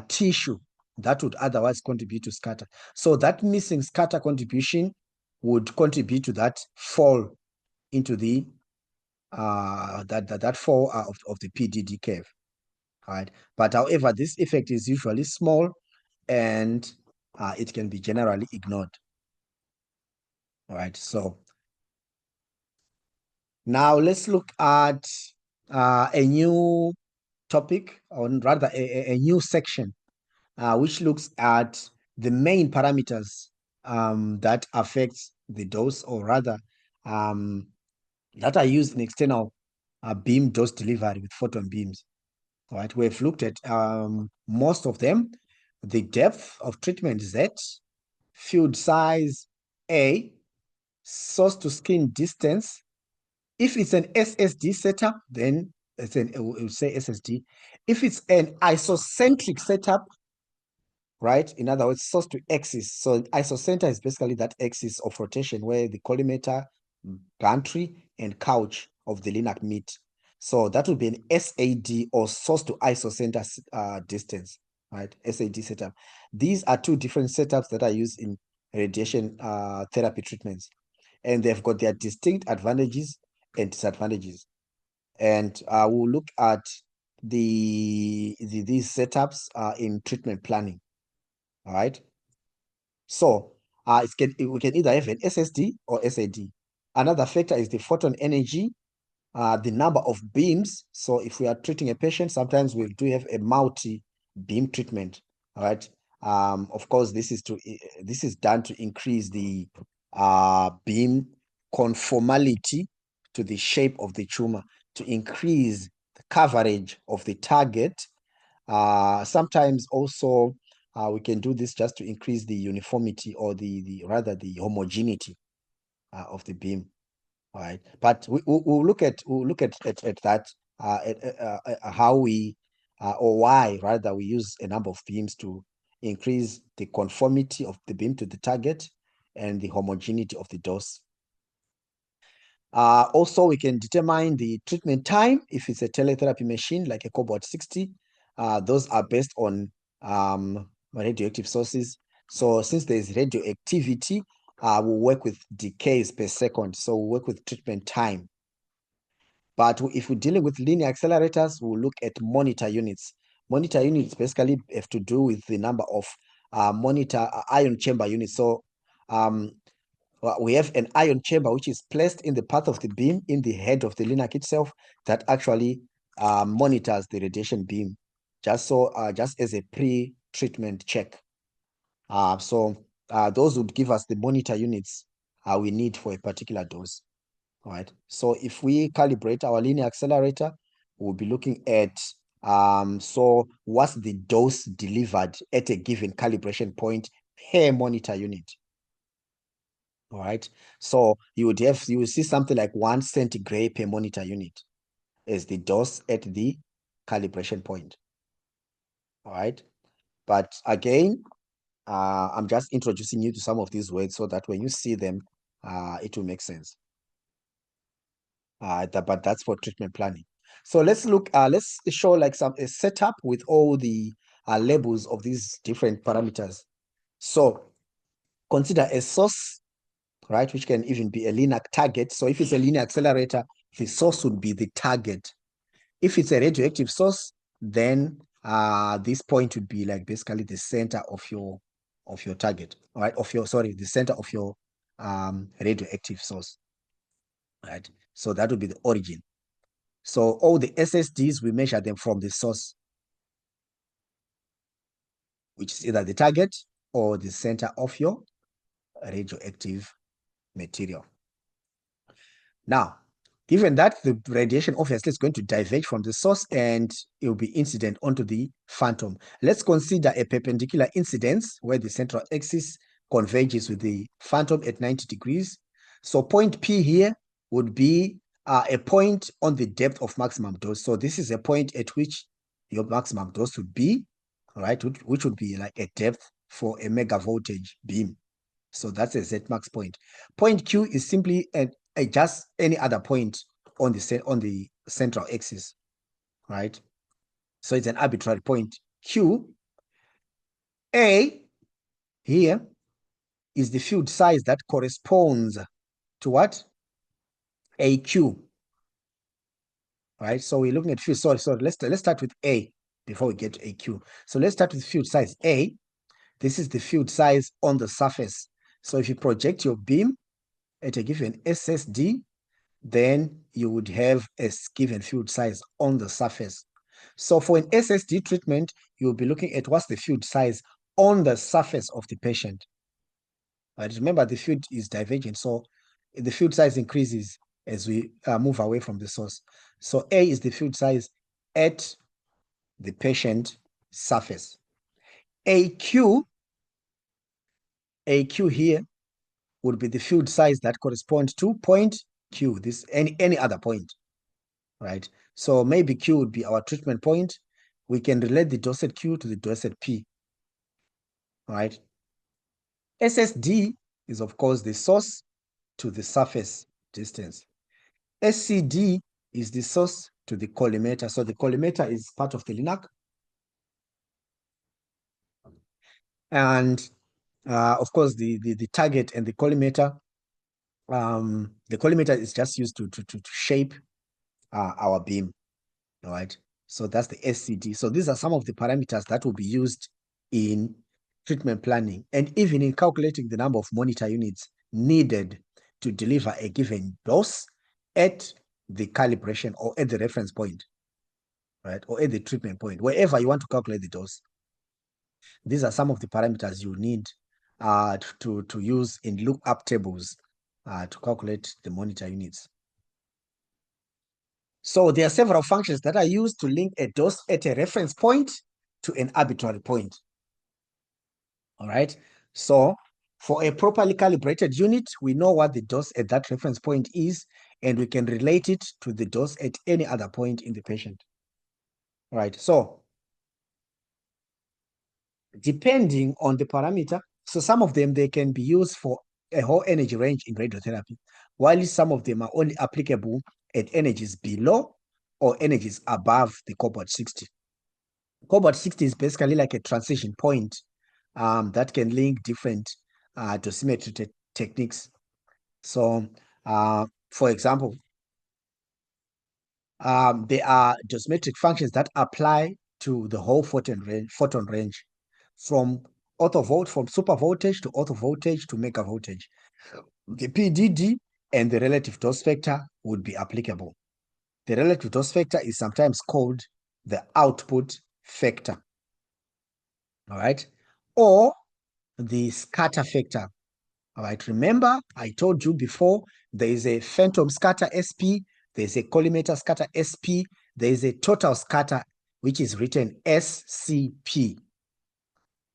tissue that would otherwise contribute to scatter. So that missing scatter contribution would contribute to that fall into the that fall of the PDD curve, right? But however, this effect is usually small and it can be generally ignored. All right, so now let's look at a new topic, or rather a new section, which looks at the main parameters that affects the dose, or rather that are used in external beam dose delivery with photon beams. All right, we've looked at most of them. The depth of treatment Z, field size A, source to skin distance. If it's an SSD setup, then we'll say SSD. If it's an isocentric setup, right? In other words, source to axis. So isocenter is basically that axis of rotation where the collimator, gantry, and couch of the linac meet. So that would be an SAD, or source to isocenter distance, right? SAD setup. These are two different setups that are used in radiation therapy treatments, and they've got their distinct advantages and disadvantages. And we'll look at these setups in treatment planning. All right. So we can either have an SSD or SAD. Another factor is the photon energy, the number of beams. So if we are treating a patient, sometimes we do have a multi-beam treatment. All right. Of course, this is done to increase the beam conformality to the shape of the tumor, to increase the coverage of the target. Sometimes also we can do this just to increase the uniformity, or rather the homogeneity of the beam. All right, but we'll look at that how we or why rather we use a number of beams to increase the conformity of the beam to the target and the homogeneity of the dose. Also, we can determine the treatment time if it's a teletherapy machine like a Cobalt 60. Those are based on radioactive sources. So since there's radioactivity, we'll work with decays per second. So we'll work with treatment time. But if we're dealing with linear accelerators, we'll look at monitor units. Monitor units basically have to do with the number of monitor ion chamber units. So we have an ion chamber which is placed in the path of the beam in the head of the linac itself that actually monitors the radiation beam, just as a pre-treatment check. So those would give us the monitor units we need for a particular dose. All right. So if we calibrate our linear accelerator, we'll be looking at so what's the dose delivered at a given calibration point per monitor unit. All right. So you will see something like 1 centigrade per monitor unit as the dose at the calibration point. All right. But again, I'm just introducing you to some of these words so that when you see them, it will make sense. But that's for treatment planning. So let's show like a setup with all the labels of these different parameters. So consider a source, right, which can even be a linear target. So if it's a linear accelerator, the source would be the target. If it's a radioactive source, then this point would be like basically the center of your target, all right, the center of your radioactive source, right? So that would be the origin. So all the SSDs, we measure them from the source, which is either the target or the center of your radioactive material. Now, given that the radiation obviously is going to diverge from the source and it will be incident onto the phantom, let's consider a perpendicular incidence where the central axis converges with the phantom at 90 degrees. So point P here would be a point on the depth of maximum dose. So this is a point at which your maximum dose would be, right, which would be like a depth for a megavoltage beam. So that's a Z max point. Point Q is simply just any other point on the central axis, right? So it's an arbitrary point. Q, A here is the field size that corresponds to what? AQ, right? So we're looking at field. Sorry. Let's start with A before we get to AQ. So let's start with field size A. This is the field size on the surface. So if you project your beam at a given SSD, then you would have a given field size on the surface. So for an SSD treatment, you'll be looking at what's the field size on the surface of the patient. Right? Remember, the field is divergent, so the field size increases as we move away from the source. So A is the field size at the patient surface. AQ here would be the field size that corresponds to point Q, this any other point, right? So maybe Q would be our treatment point. We can relate the dose at Q to the dose at P, right? SSD is, of course, the source to the surface distance. SCD is the source to the collimator. So the collimator is part of the linac. And Of course, the target and the collimator. The collimator is just used to shape our beam. All right. So that's the SCD. So these are some of the parameters that will be used in treatment planning and even in calculating the number of monitor units needed to deliver a given dose at the calibration or at the reference point, right? Or at the treatment point, wherever you want to calculate the dose. These are some of the parameters you need to use in lookup tables to calculate the monitor units. So there are several functions that are used to link a dose at a reference point to an arbitrary point. All right. So for a properly calibrated unit, we know what the dose at that reference point is, and we can relate it to the dose at any other point in the patient. All right. So depending on the parameter, so some of them, they can be used for a whole energy range in radiotherapy, while some of them are only applicable at energies below or energies above the cobalt 60. Cobalt 60 is basically like a transition point that can link different dosimetry techniques. So, for example, there are dosimetric functions that apply to the whole photon range, from from super voltage to ortho voltage to mega voltage. The PDD and the relative dose factor would be applicable. The relative dose factor is sometimes called the output factor. All right, or the scatter factor. All right, remember I told you before, there is a phantom scatter SP, there's a collimator scatter SP, there is a total scatter, which is written SCP.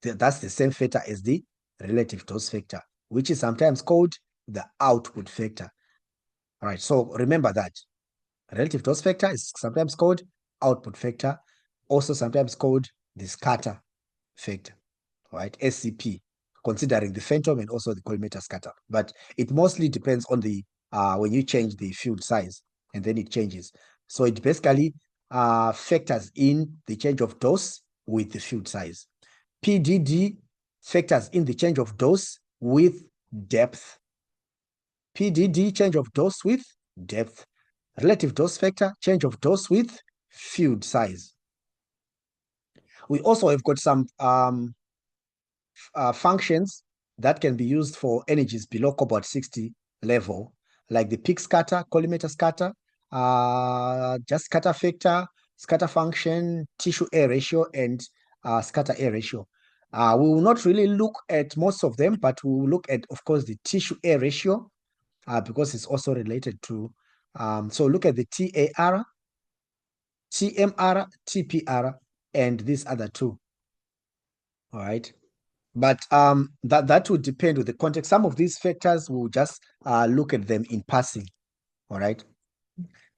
That's the same factor as the relative dose factor, which is sometimes called the output factor. All right, so remember that. Relative dose factor is sometimes called output factor, also sometimes called the scatter factor. Right, SCP, considering the phantom and also the collimator scatter. But it mostly depends on the when you change the field size, and then it changes. So it basically factors in the change of dose with the field size. PDD factors in the change of dose with depth. PDD, change of dose with depth. Relative dose factor, change of dose with field size. We also have got some functions that can be used for energies below cobalt 60 level, like the peak scatter, collimator scatter, just scatter factor, scatter function, tissue air ratio, and scatter air ratio. We will not really look at most of them, but we will look at, of course, the tissue air ratio because it's also related to, so look at the TAR, TMR, TPR, and these other two. All right. But that would depend with the context. Some of these factors will just look at them in passing, all right?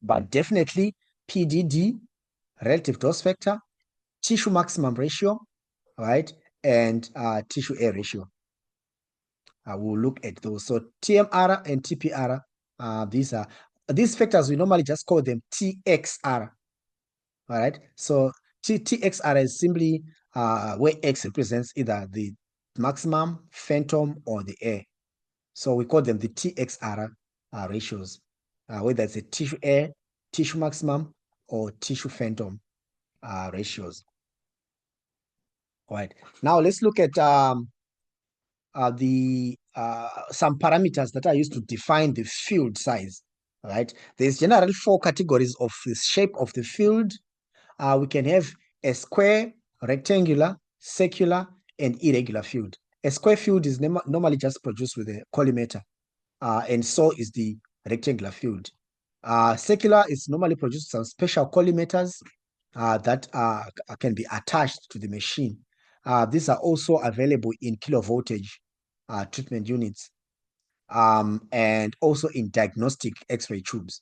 But definitely PDD, relative dose factor, tissue maximum ratio, right? And tissue air ratio. We'll look at those. So TMR and TPR, these factors, we normally just call them TXR, all right? So TXR is simply where X represents either the maximum, phantom, or the air. So we call them the TXR ratios, whether it's a tissue air, tissue maximum, or tissue phantom ratios. All right. Now let's look at some parameters that are used to define the field size. All right. There's generally 4 categories of the shape of the field. We can have a square, rectangular, circular, and irregular field. A square field is normally just produced with a collimator, and so is the rectangular field. Circular is normally produced some special collimators that can be attached to the machine. These are also available in kilovoltage treatment units and also in diagnostic X-ray tubes.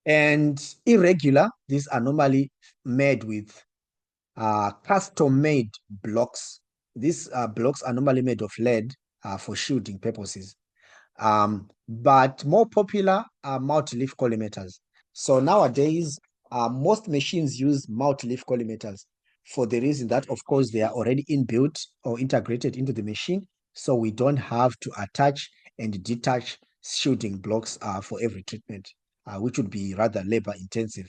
And irregular, these are normally made with custom-made blocks. These blocks are normally made of lead for shielding purposes. But more popular are multi-leaf collimators. So nowadays, most machines use multi-leaf collimators. for the reason that, of course, they are already inbuilt or integrated into the machine. So we don't have to attach and detach shielding blocks for every treatment, which would be rather labor intensive.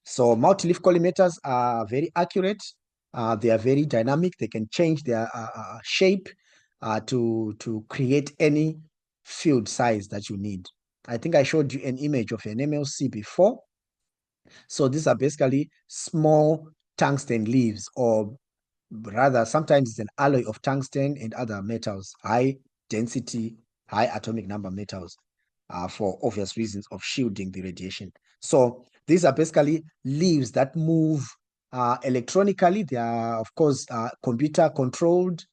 So multi-leaf collimators are very accurate. They are very dynamic. They can change their shape to create any field size that you need. I think I showed you an image of an MLC before. So these are basically small tungsten leaves, or rather sometimes it's an alloy of tungsten and other metals, high density, high atomic number metals, for obvious reasons of shielding the radiation. So these are basically leaves that move electronically. They are, of course, computer controlled.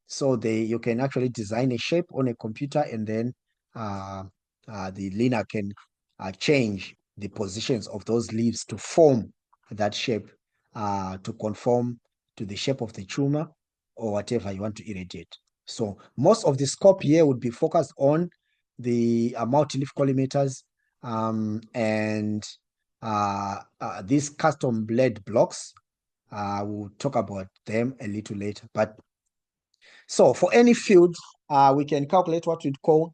So you can actually design a shape on a computer, and then the leaner can change the positions of those leaves to form that shape, to conform to the shape of the tumor or whatever you want to irradiate. So most of the scope here would be focused on the multi-leaf collimators, and these custom blade blocks. We'll talk about them a little later. But so for any field, we can calculate what we'd call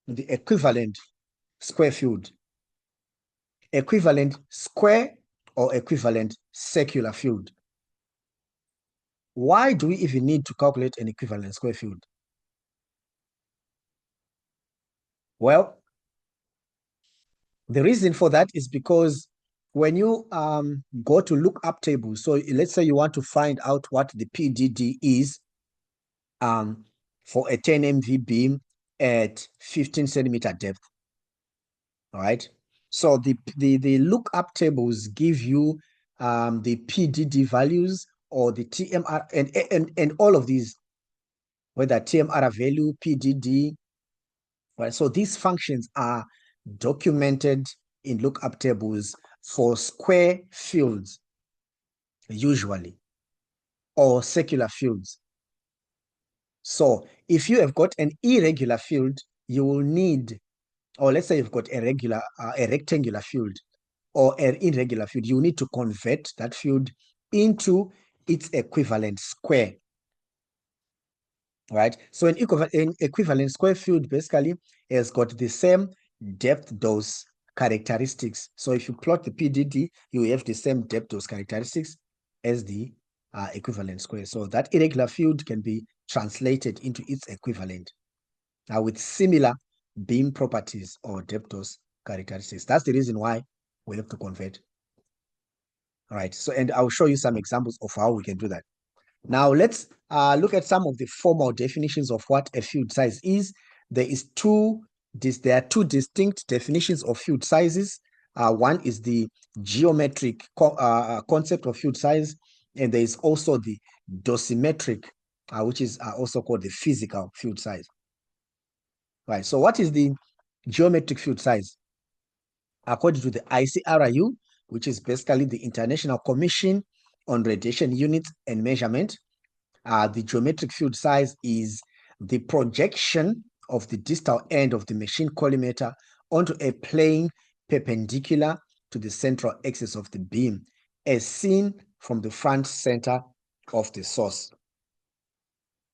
the equivalent square field, equivalent square or equivalent circular field. Why do we even need to calculate an equivalent square field? Well, the reason for that is because when you go to look up tables, so let's say you want to find out what the PDD is for a 10 MV beam at 15 centimeter depth. All right. So the lookup tables give you the PDD values or the TMR and all of these, whether TMR value, PDD, right? So these functions are documented in lookup tables for square fields, usually, or circular fields. So if you have got an irregular field, you will need, or let's say you've got a rectangular field or an irregular field, you need to convert that field into its equivalent square, right? So an equivalent square field basically has got the same depth dose characteristics. So if you plot the PDD, you have the same depth dose characteristics as the equivalent square. So that irregular field can be translated into its equivalent with similar beam properties or depth dose characteristics. That's the reason why we have to convert. All right. So, and I'll show you some examples of how we can do that. Now let's look at some of the formal definitions of what a field size is. There are two distinct definitions of field sizes. One is the geometric concept of field size, and there is also the dosimetric, which is also called the physical field size. Right. So what is the geometric field size? According to the ICRU, which is basically the International Commission on Radiation Units and Measurement, the geometric field size is the projection of the distal end of the machine collimator onto a plane perpendicular to the central axis of the beam, as seen from the front center of the source.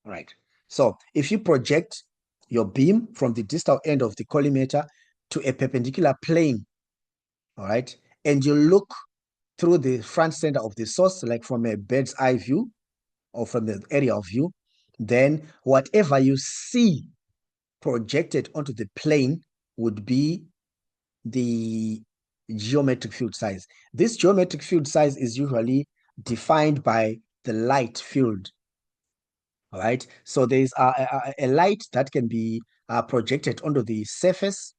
All right. So if you project your beam from the distal end of the collimator to a perpendicular plane, all right, and you look through the front center of the source, like from a bird's eye view, or from the area of view, then whatever you see projected onto the plane would be the geometric field size. This geometric field size is usually defined by the light field. All right. So there's a light that can be projected onto the surface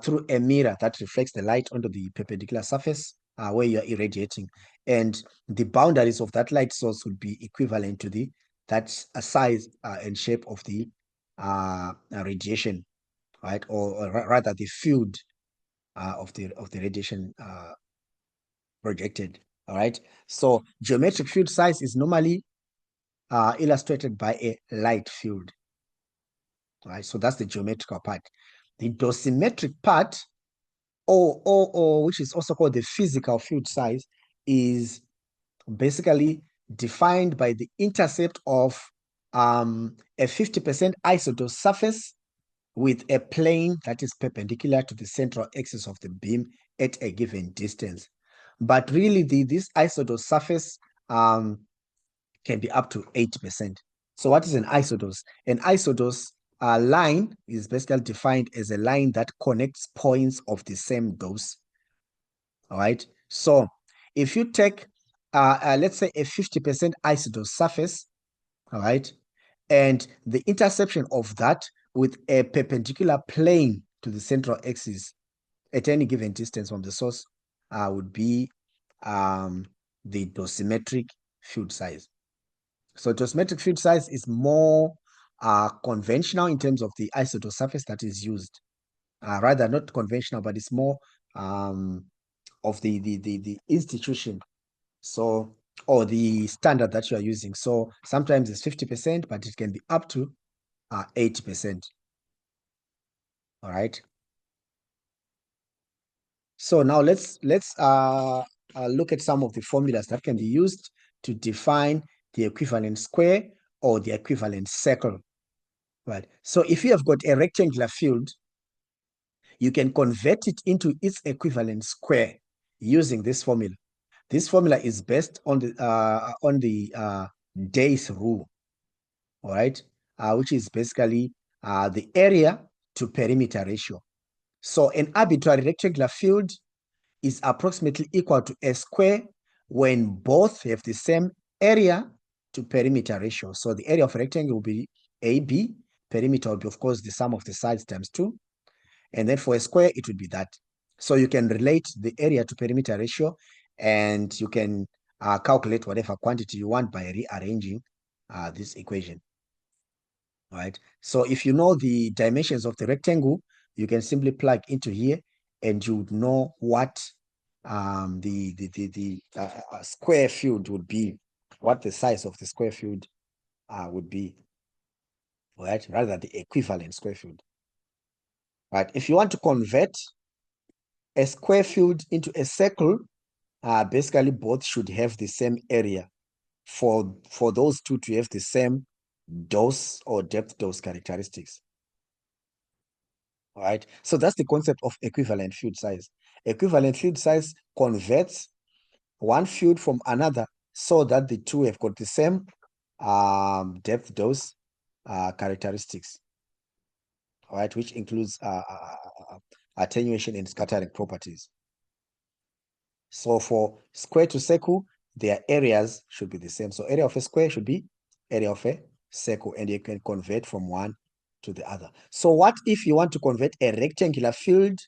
through a mirror that reflects the light onto the perpendicular surface where you're irradiating. And the boundaries of that light source would be equivalent to that size and shape of the radiation, right? Or rather the field of the radiation projected. All right. So geometric field size is normally illustrated by a light field. Right, so that's the geometrical part. The dosimetric part, or which is also called the physical field size, is basically defined by the intercept of a 50% isodose surface with a plane that is perpendicular to the central axis of the beam at a given distance. But really, this isodose surface can be up to 80%. So what is an isodose? An isodose line is basically defined as a line that connects points of the same dose. All right. So if you take, let's say, a 50% isodose surface, all right, and the intersection of that with a perpendicular plane to the central axis at any given distance from the source would be the dosimetric field size. So dosimetric field size is more conventional in terms of the isodose surface that is used. Rather, not conventional, but it's more of the institution. So, or the standard that you are using. So sometimes it's 50%, but it can be up to 80%. All right. So now let's look at some of the formulas that can be used to define the equivalent square or the equivalent circle. Right. So if you have got a rectangular field, you can convert it into its equivalent square using this formula. This formula is based on the Day's rule, all right, which is basically the area to perimeter ratio. So an arbitrary rectangular field is approximately equal to a square when both have the same area to perimeter ratio. So the area of a rectangle will be AB, perimeter will be, of course, the sum of the sides times 2. And then for a square, it would be that. So you can relate the area to perimeter ratio, and you can calculate whatever quantity you want by rearranging this equation. All right. So if you know the dimensions of the rectangle, you can simply plug into here, and you would know what the square field would be, what the size of the square field would be. All right, rather the equivalent square field. Right. If you want to convert a square field into a circle, basically both should have the same area for those two to have the same dose or depth dose characteristics. All right. So that's the concept of equivalent field size. Equivalent field size converts one field from another so that the two have got the same depth dose characteristics. All right, which includes attenuation and scattering properties. So for square to circle, their areas should be the same. So area of a square should be area of a circle, and you can convert from one to the other. So what if you want to convert a rectangular field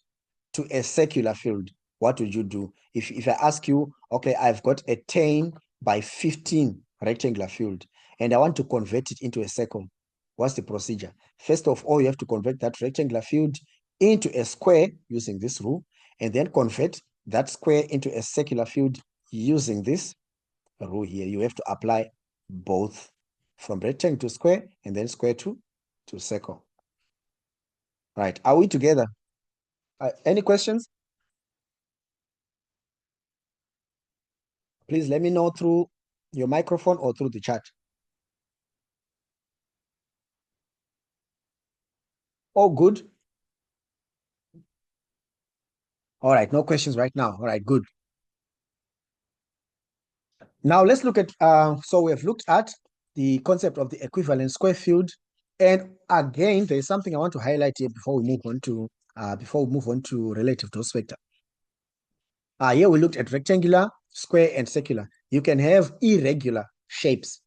to a circular field? What would you do? If I ask you, okay, I've got a 10 by 15 rectangular field, and I want to convert it into a circle, what's the procedure? First of all, you have to convert that rectangular field into a square using this rule, and then convert that square into a circular field using this rule here. You have to apply both from rectangle to square and then square to circle. Right, are we together? Any questions? Please let me know through your microphone or through the chat. Oh, good. All right, no questions right now. All right, good. Now let's look at, so we have looked at the concept of the equivalent square field. And again, there is something I want to highlight here before we move on to relative dose vector. Here we looked at rectangular, square, and circular. You can have irregular shapes,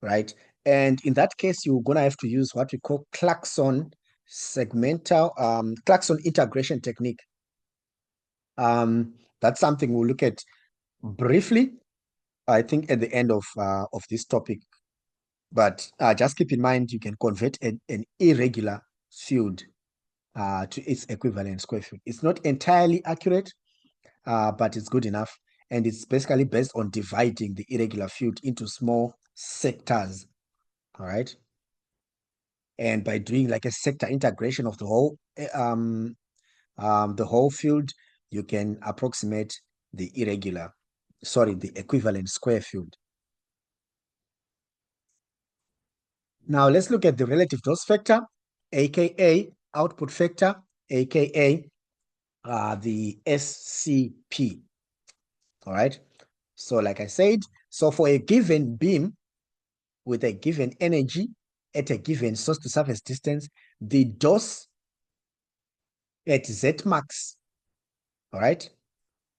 right? And in that case, you're gonna have to use what we call Clarkson Clarkson integration technique. That's something we'll look at briefly, I think, at the end of this topic. But just keep in mind, you can convert an irregular field to its equivalent square field. It's not entirely accurate, but it's good enough. And it's basically based on dividing the irregular field into small sectors, all right? And by doing like a sector integration of the whole field, you can approximate the irregular the equivalent square field. Now let's look at the relative dose factor, aka output factor, aka the SCP. All right. So like I said, so for a given beam with a given energy at a given source to surface distance, the dose at Z max, all right,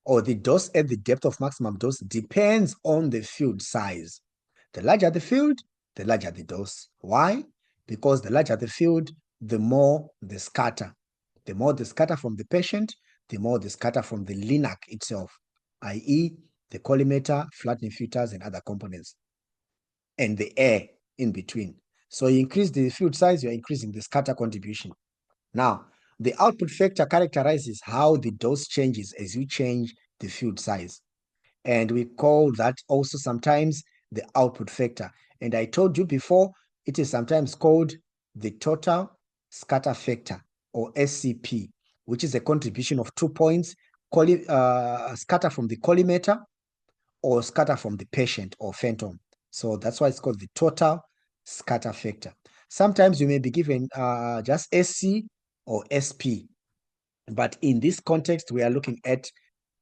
or the dose at the depth of maximum dose depends on the field size. The larger the field, the larger the dose. Why? Because the larger the field, the more the scatter. The more the scatter from the patient, the more the scatter from the linac itself, i.e. the collimator, flattening filters, and other components, and the air in between. So you increase the field size, you're increasing the scatter contribution. Now, the output factor characterizes how the dose changes as you change the field size. And we call that also sometimes the output factor. And I told you before, it is sometimes called the total scatter factor, or SCP, which is a contribution of 2 points, scatter from the collimator or scatter from the patient or phantom. So that's why it's called the total scatter factor. Sometimes you may be given just SC or SP, but in this context, we are looking at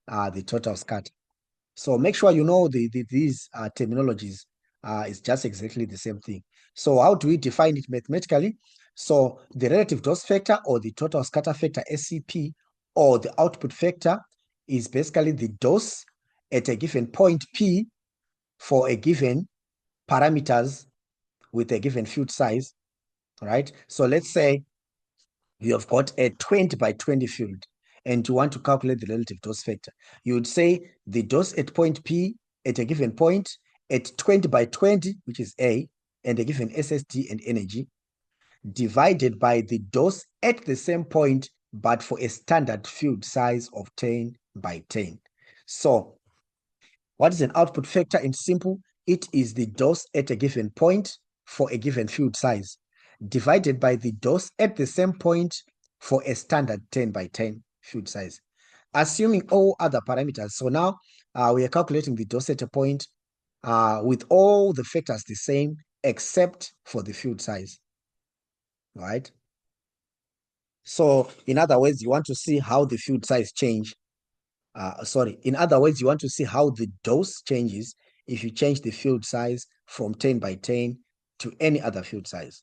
the total scatter. So make sure you know these terminologies. It's just exactly the same thing. So how do we define it mathematically? So the relative dose factor or the total scatter factor, SCP, or the output factor is basically the dose at a given point P for a given parameters with a given field size, right? So let's say you have got a 20 by 20 field and you want to calculate the relative dose factor. You would say the dose at point P at a given point at 20 by 20, which is A, and a given SSD and energy, divided by the dose at the same point, but for a standard field size of 10 by 10. So what is an output factor in simple? It is the dose at a given point for a given field size, divided by the dose at the same point for a standard 10 by 10 field size, assuming all other parameters. So now we are calculating the dose at a point with all the factors the same, except for the field size, right? So in other words, you want to see how the field size change. In other words, you want to see how the dose changes if you change the field size from 10 by 10 to any other field size.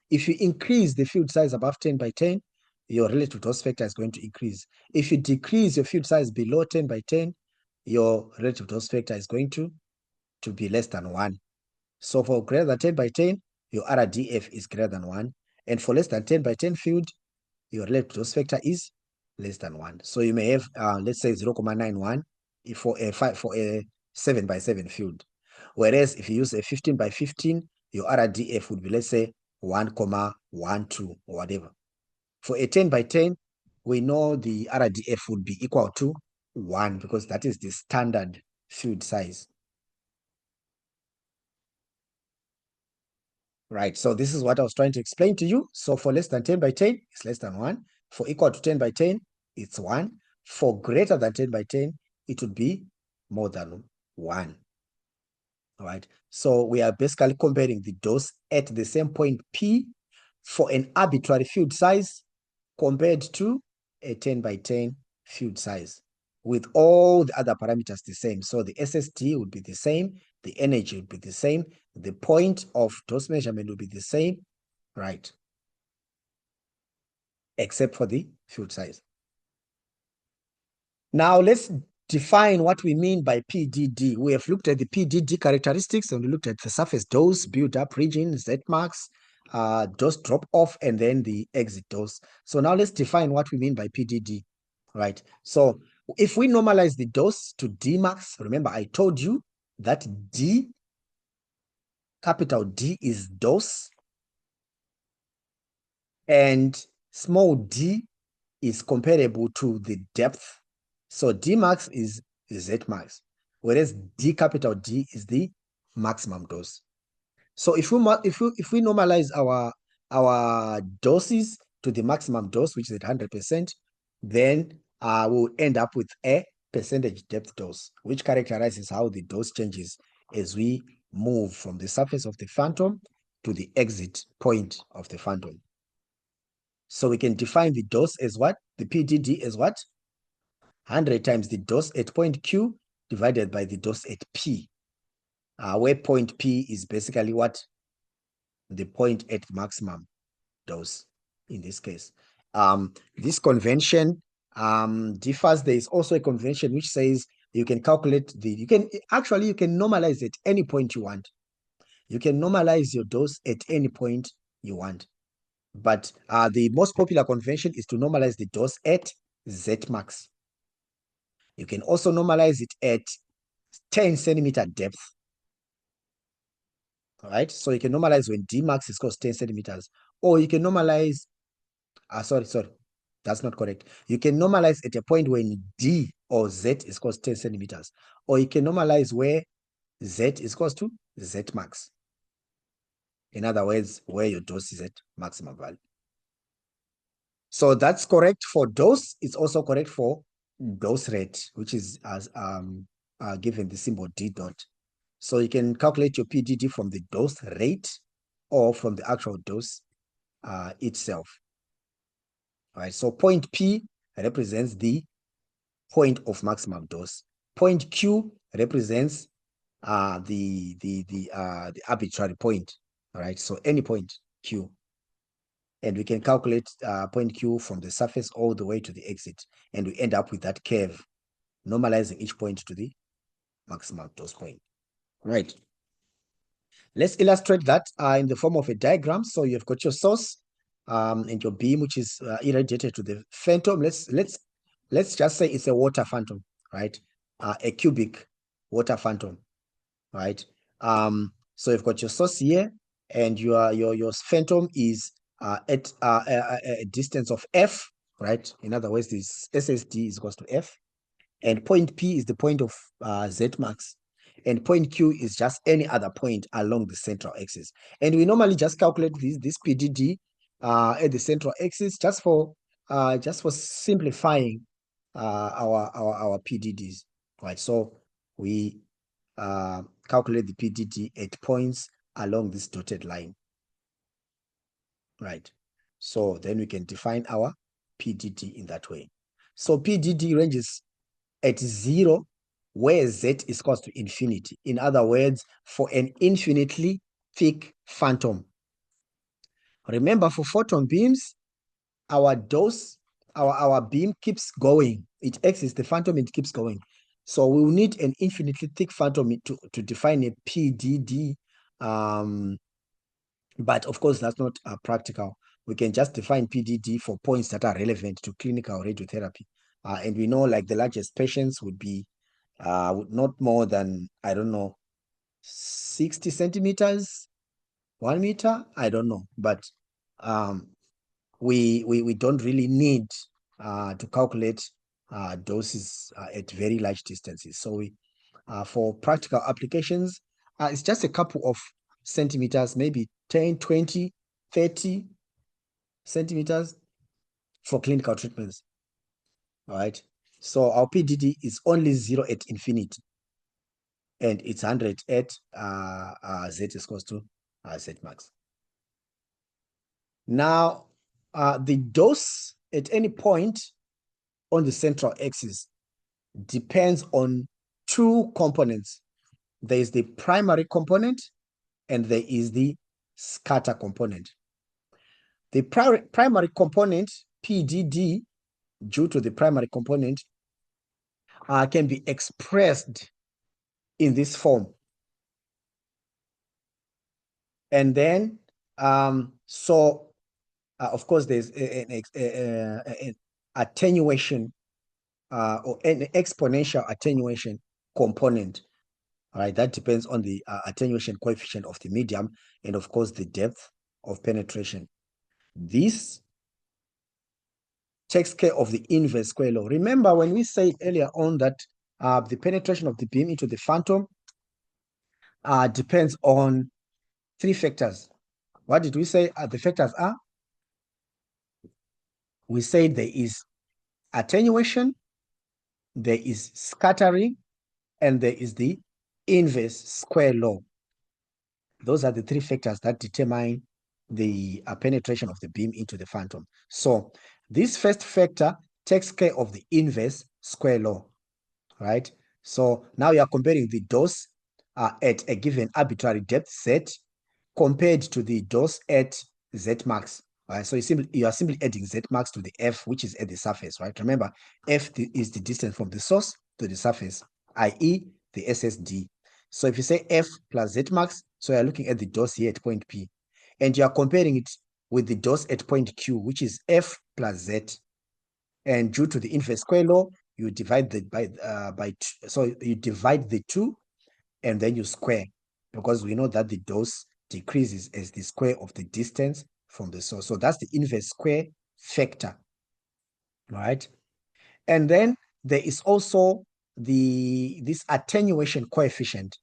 If you increase the field size above 10 by 10, your relative dose factor is going to increase. If you decrease your field size below 10 by 10, your relative dose factor is going to be less than 1. So for greater than 10 by 10, your RDF is greater than 1. And for less than 10 by 10 field, your relative dose factor is less than 1. So you may have, let's say 0.91 for a 7 by 7 field. Whereas if you use a 15 by 15, your RDF would be, let's say, 1.12 or whatever. For a 10 by 10, we know the RDF would be equal to 1 because that is the standard field size. Right, so this is what I was trying to explain to you. So for less than 10 by 10, it's less than 1. For equal to 10 by 10, it's 1. For greater than 10 by 10, it would be more than 1. All right, so we are basically comparing the dose at the same point P for an arbitrary field size compared to a 10 by 10 field size with all the other parameters the same. So the SST would be the same, the energy would be the same, the point of dose measurement would be the same, right? Except for the field size. Now let's define what we mean by PDD. We have looked at the PDD characteristics and we looked at the surface dose, build-up region, Z-max, dose drop-off, and then the exit dose. So now let's define what we mean by PDD, right? So if we normalize the dose to D max, remember I told you that D, capital D is dose, and small d is comparable to the depth. So D max is Z max, whereas D capital D is the maximum dose. So if we normalize our doses to the maximum dose, which is at 100%, then we'll end up with A, percentage depth dose, which characterizes how the dose changes as we move from the surface of the phantom to the exit point of the phantom. So we can define the dose as what? The PDD as what? 100 times the dose at point Q divided by the dose at P, where point P is basically what? The point at maximum dose in this case. This convention differs. There is also a convention which says you can calculate you can normalize at any point you want. You can normalize your dose at any point you want. But the most popular convention is to normalize the dose at Z max. You can also normalize it at 10 centimeter depth. All right. So you can normalize when D max is close to 10 centimeters, or you can normalize sorry, that's not correct. You can normalize at a point when D or Z is close to 10 centimeters, or you can normalize where Z is close to Z max. In other words, where your dose is at maximum value. So that's correct for dose. It's also correct for dose rate, which is as given the symbol D dot. So you can calculate your PDD from the dose rate or from the actual dose itself. All right, so point P represents the point of maximum dose. Point Q represents the arbitrary point. All right, so any point Q. And we can calculate point Q from the surface all the way to the exit. And we end up with that curve, normalizing each point to the maximum dose point. Right. Let's illustrate that in the form of a diagram. So you've got your source and your beam, which is irradiated to the phantom. Let's just say it's a water phantom, right? A cubic water phantom, right? So you've got your source here, and your phantom is at a distance of f, right? In other words, this SSD is equals to f, and point P is the point of Z max, and point Q is just any other point along the central axis. And we normally just calculate this PDD at the central axis just for simplifying our PDDs, right? So we calculate the PDD at points along this dotted line, right? So then we can define our PDD in that way. So PDD ranges at 0 where Z is equals to infinity. In other words, for an infinitely thick phantom. Remember, for photon beams, our dose, our beam keeps going. It exits the phantom, it keeps going. So we will need an infinitely thick phantom to define a PDD. But of course, that's not practical. We can just define PDD for points that are relevant to clinical radiotherapy. And we know like the largest patients would be not more than, I don't know, 60 centimeters, 1 meter, I don't know. But we don't really need to calculate doses at very large distances. So we for practical applications, it's just a couple of centimeters, maybe 10, 20, 30 centimeters for clinical treatments. All right. So our PDD is only 0 at infinity, and it's 100 at Z is equals to Z max. Now, the dose at any point on the central axis depends on two components. There is the primary component and there is the scatter component. The primary component, PDD, due to the primary component, can be expressed in this form. And then, of course, there's an attenuation or an exponential attenuation component. All right, that depends on the attenuation coefficient of the medium and, of course, the depth of penetration. This takes care of the inverse square law. Remember when we said earlier on that the penetration of the beam into the phantom depends on 3 factors. What did we say the factors are? We said there is attenuation, there is scattering, and there is the inverse square law. Those are the three factors that determine the penetration of the beam into the phantom. So this first factor takes care of the inverse square law, right? So now you are comparing the dose at a given arbitrary depth Z compared to the dose at Z max. Right? So you are simply adding Z max to the F, which is at the surface, right? Remember, F is the distance from the source to the surface, i.e. the SSD. So if you say F plus Z max, so you're looking at the dose here at point P, and you are comparing it with the dose at point Q, which is F plus Z. And due to the inverse square law, you divide the so you divide the two and then you square, because we know that the dose decreases as the square of the distance from the source. So that's the inverse square factor, right? And then there is also this attenuation coefficient,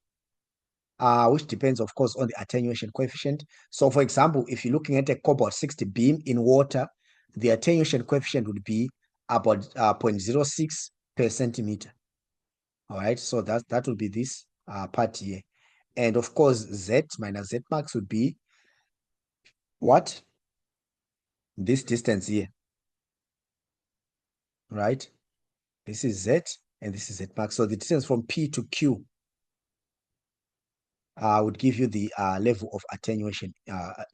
which depends, of course, on the attenuation coefficient. So, for example, if you're looking at a cobalt 60 beam in water, the attenuation coefficient would be about 0.06 per centimeter. All right, so that would be this part here. And of course, Z minus Z max would be what? This distance here, right? This is Z and this is Z max. So the distance from P to Q would give you the level of attenuation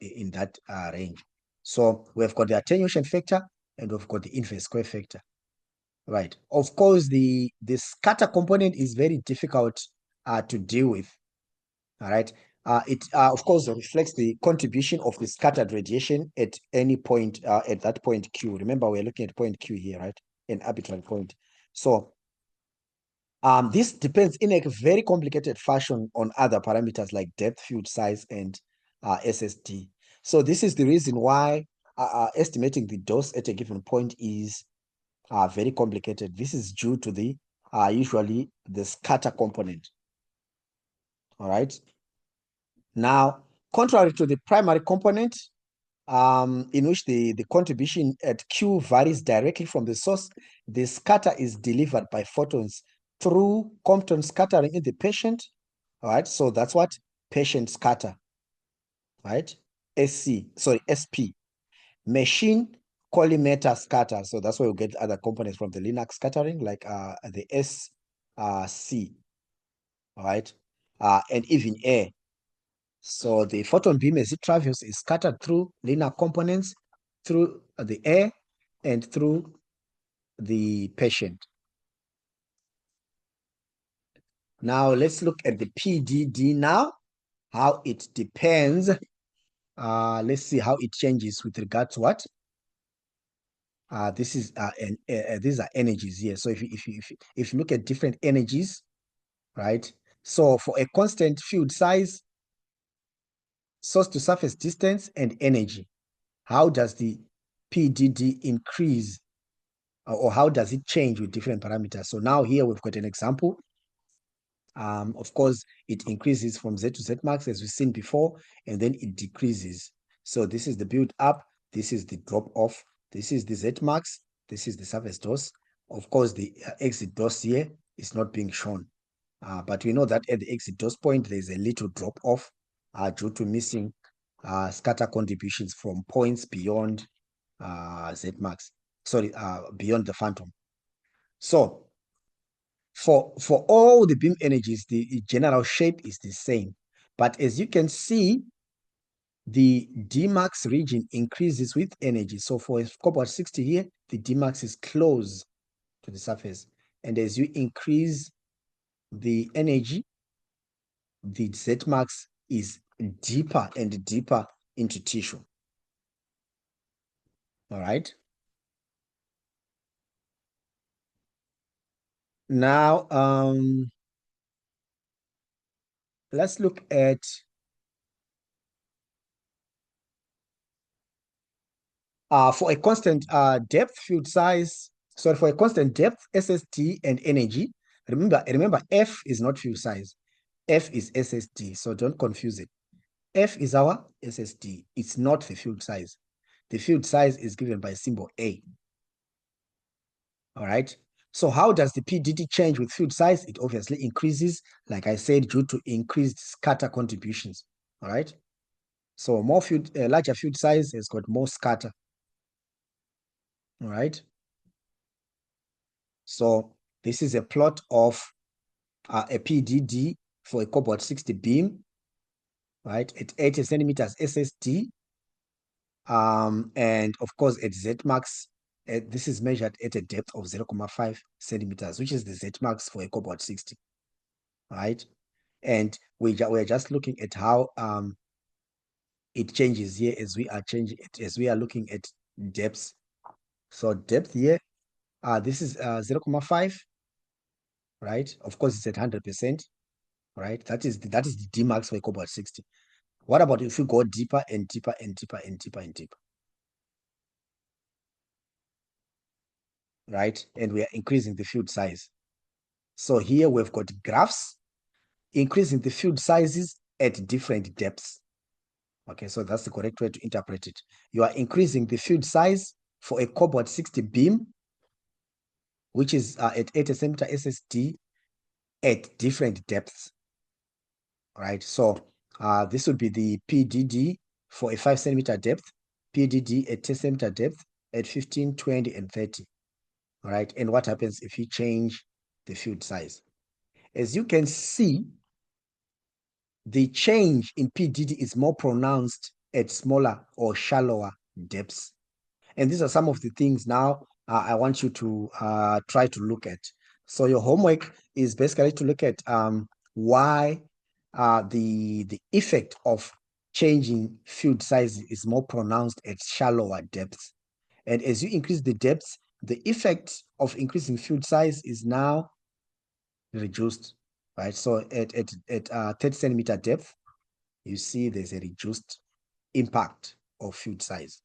in that range. So we've got the attenuation factor and we've got the inverse square factor, right? Of course, the scatter component is very difficult to deal with, all right? It of course reflects the contribution of the scattered radiation at any point at that point Q. Remember, we're looking at point Q here, right? An arbitrary point. So this depends in a very complicated fashion on other parameters like depth, field size, and SSD. So this is the reason why estimating the dose at a given point is very complicated. This is due to the usually the scatter component. All right. Now, contrary to the primary component, in which the contribution at Q varies directly from the source, the scatter is delivered by photons through Compton scattering in the patient. All right, so that's what patient scatter, right? SP, machine collimator scatter. So that's where we get other components from the Linux scattering, like the SC, all right, and even air. So the photon beam, as it travels, is scattered through linear components, through the air, and through the patient. Now let's look at the PDD now, how it depends. Let's see how it changes with regard to what? These are energies here. So if you look at different energies, right? So for a constant field size, source to surface distance, and energy, how does the PDD increase, or how does it change with different parameters? So now here we've got an example. Of course, it increases from Z to Z max as we've seen before, and then it decreases. So this is the build up, this is the drop off, this is the Z max, this is the surface dose. Of course, the exit dose here is not being shown. But we know that at the exit dose point, there's a little drop off due to missing scatter contributions from points beyond Z max, sorry, beyond the phantom. So for all the beam energies, the general shape is the same. But as you can see, the Dmax region increases with energy. So for cobalt 60 here, the Dmax is close to the surface. And as you increase the energy, the Zmax is deeper and deeper into tissue. All right. Now, let's look at for a constant depth, field size, sorry, for a constant depth, SSD, and energy. Remember, F is not field size. F is SSD, so don't confuse it. F is our SSD. It's not the field size. The field size is given by symbol A. All right. So how does the PDD change with field size? It obviously increases, like I said, due to increased scatter contributions. All right. So more field, larger field size has got more scatter. All right. So this is a plot of a PDD for a cobalt 60 beam, right, at 80 centimeters SSD. And of course, at Z max, this is measured at a depth of 0.5 centimeters, which is the Z max for a cobalt 60, right? And we're just looking at how it changes here as we are changing it, as we are looking at depths. So depth here, this is 0.5, right? Of course, it's at 100%, right? That is the D max for a cobalt 60. What about if we go deeper and deeper and deeper and deeper and deeper, right? And we are increasing the field size. So here we've got graphs increasing the field sizes at different depths. Okay, so that's the correct way to interpret it. You are increasing the field size for a cobalt 60 beam, which is at 80 centimeter SSD at different depths, right? So this would be the PDD for a 5 centimeter depth, PDD at 10 centimeter depth, at 15, 20, and 30, right? And what happens if you change the field size? As you can see, the change in PDD is more pronounced at smaller or shallower depths. And these are some of the things now I want you to try to look at. So your homework is basically to look at why the effect of changing field size is more pronounced at shallower depths. And as you increase the depths, the effect of increasing field size is now reduced, right? So at 30 centimeter depth, you see there's a reduced impact of field size.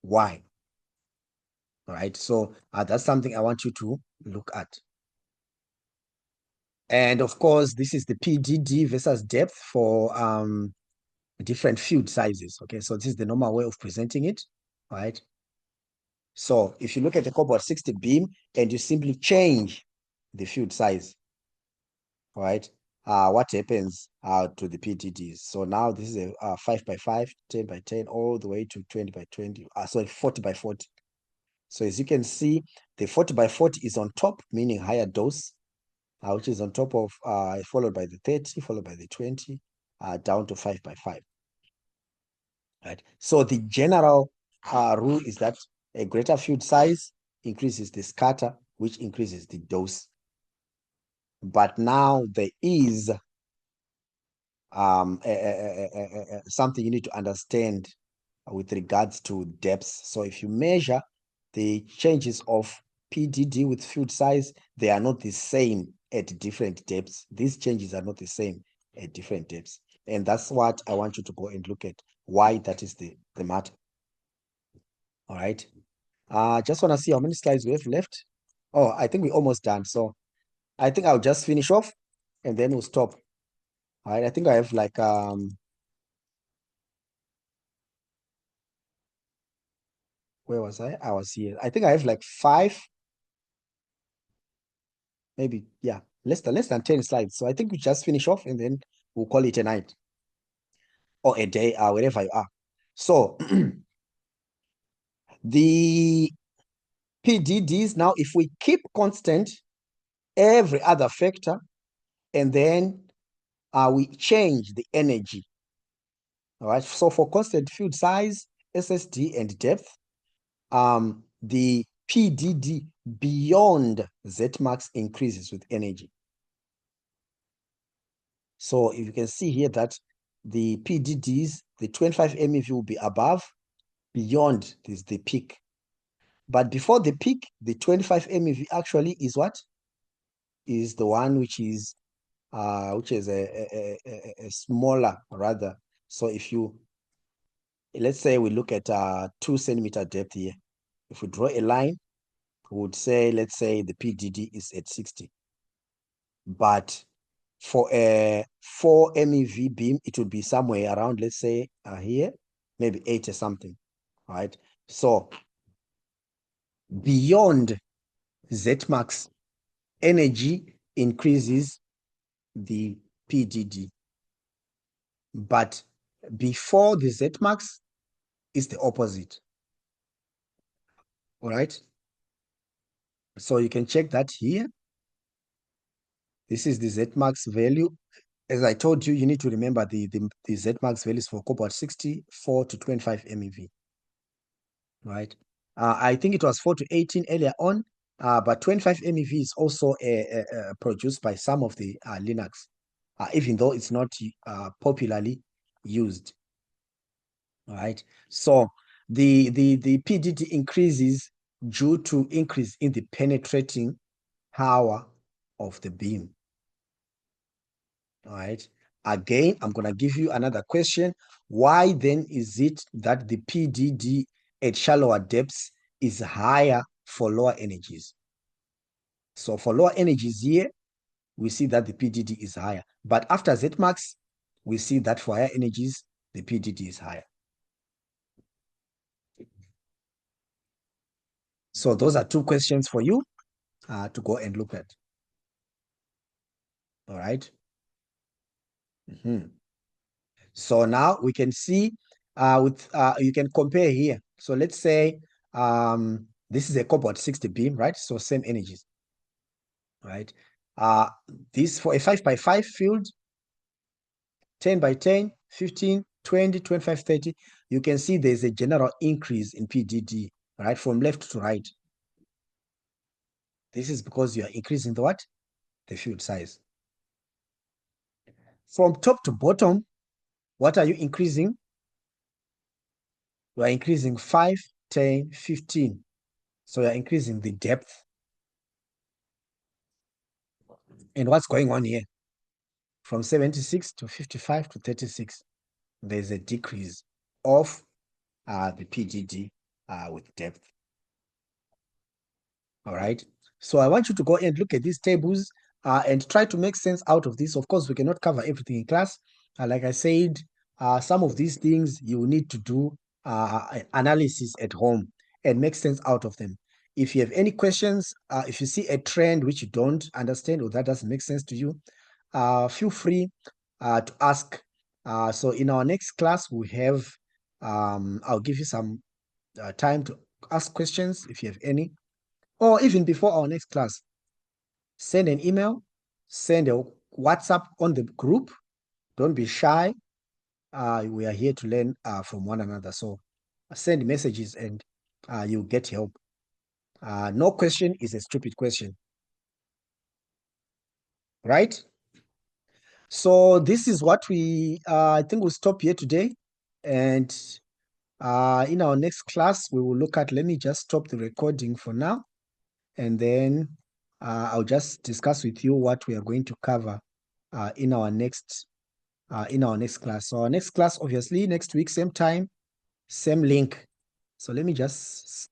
Why? All right, so that's something I want you to look at. And of course, this is the PDD versus depth for different field sizes. Okay, so this is the normal way of presenting it, right? So if you look at the cobalt 60 beam and you simply change the field size, right? What happens to the PDDs? So now this is a 5 by 5, 10 by 10, all the way to 20 by 20, sorry, 40 by 40. So as you can see, the 40 by 40 is on top, meaning higher dose, which is on top of, followed by the 30, followed by the 20, down to 5 by 5. Right. So the general rule is that a greater field size increases the scatter, which increases the dose. But now there is something you need to understand with regards to depths. So if you measure the changes of PDD with field size, they are not the same at different depths. These changes are not the same at different depths. And that's what I want you to go and look at, why that is the matter. All right. Just want to see how many slides we have left. Oh, I think we're almost done. So I think I'll just finish off and then we'll stop. All right. I think I have like where was I? I was here. I think I have like 5, maybe, yeah, less than 10 slides. So I think we just finish off and then we'll call it a night or a day, wherever you are. So the PDDs now, if we keep constant every other factor and then we change the energy. All right. So for constant field size, SSD, and depth, the PDD beyond Z max increases with energy. So if you can see here that the PDDs, the 25 MeV will be above, beyond is the peak. But before the peak, the 25 MeV actually is what? Is the one which is a smaller rather. So if you, let's say we look at 2 centimeter depth here. If we draw a line, we would say, let's say the PDD is at 60. But for a 4 MeV beam, it would be somewhere around, let's say here, maybe 80 something, right? So beyond Z max energy increases the PDD. But before the Z max is the opposite. All right. So you can check that here. This is the Z max value. As I told you, you need to remember the Z max values for cobalt 64 to 25 MeV. Right. I think it was 4 to 18 earlier on, but 25 MeV is also produced by some of the Linux, even though it's not popularly used. All right. So the PDD increases due to increase in the penetrating power of the beam. All right. Again, I'm going to give you another question. Why then is it that the PDD at shallower depths is higher for lower energies? So for lower energies here, we see that the PDD is higher. But after Z max, we see that for higher energies, the PDD is higher. So those are two questions for you to go and look at. All right. So now we can see you can compare here. So let's say this is a cobalt 60 beam, right? So same energies, right? This for a 5x5 field, 10 by 10, 15, 20, 25, 30, you can see there's a general increase in PDD, right? From left to right. This is because you are increasing the what? The field size. From top to bottom, what are you increasing? You are increasing 5, 10, 15. So you're increasing the depth. And what's going on here? From 76 to 55 to 36, there's a decrease of the PDD with depth. All right. So I want you to go and look at these tables and try to make sense out of this. Of course, we cannot cover everything in class. Like I said, some of these things you need to do analysis at home and make sense out of them. If you have any questions, if you see a trend which you don't understand or that doesn't make sense to you, feel free to ask. So in our next class, we have, I'll give you some time to ask questions if you have any, or even before our next class, send an email, send a WhatsApp on the group. Don't be shy. We are here to learn from one another. So send messages and you'll get help. No question is a stupid question, right? So this is what I think we'll stop here today. And in our next class, we will look at, let me just stop the recording for now. And then I'll just discuss with you what we are going to cover in our next class. So our next class, obviously, next week, same time, same link. So let me just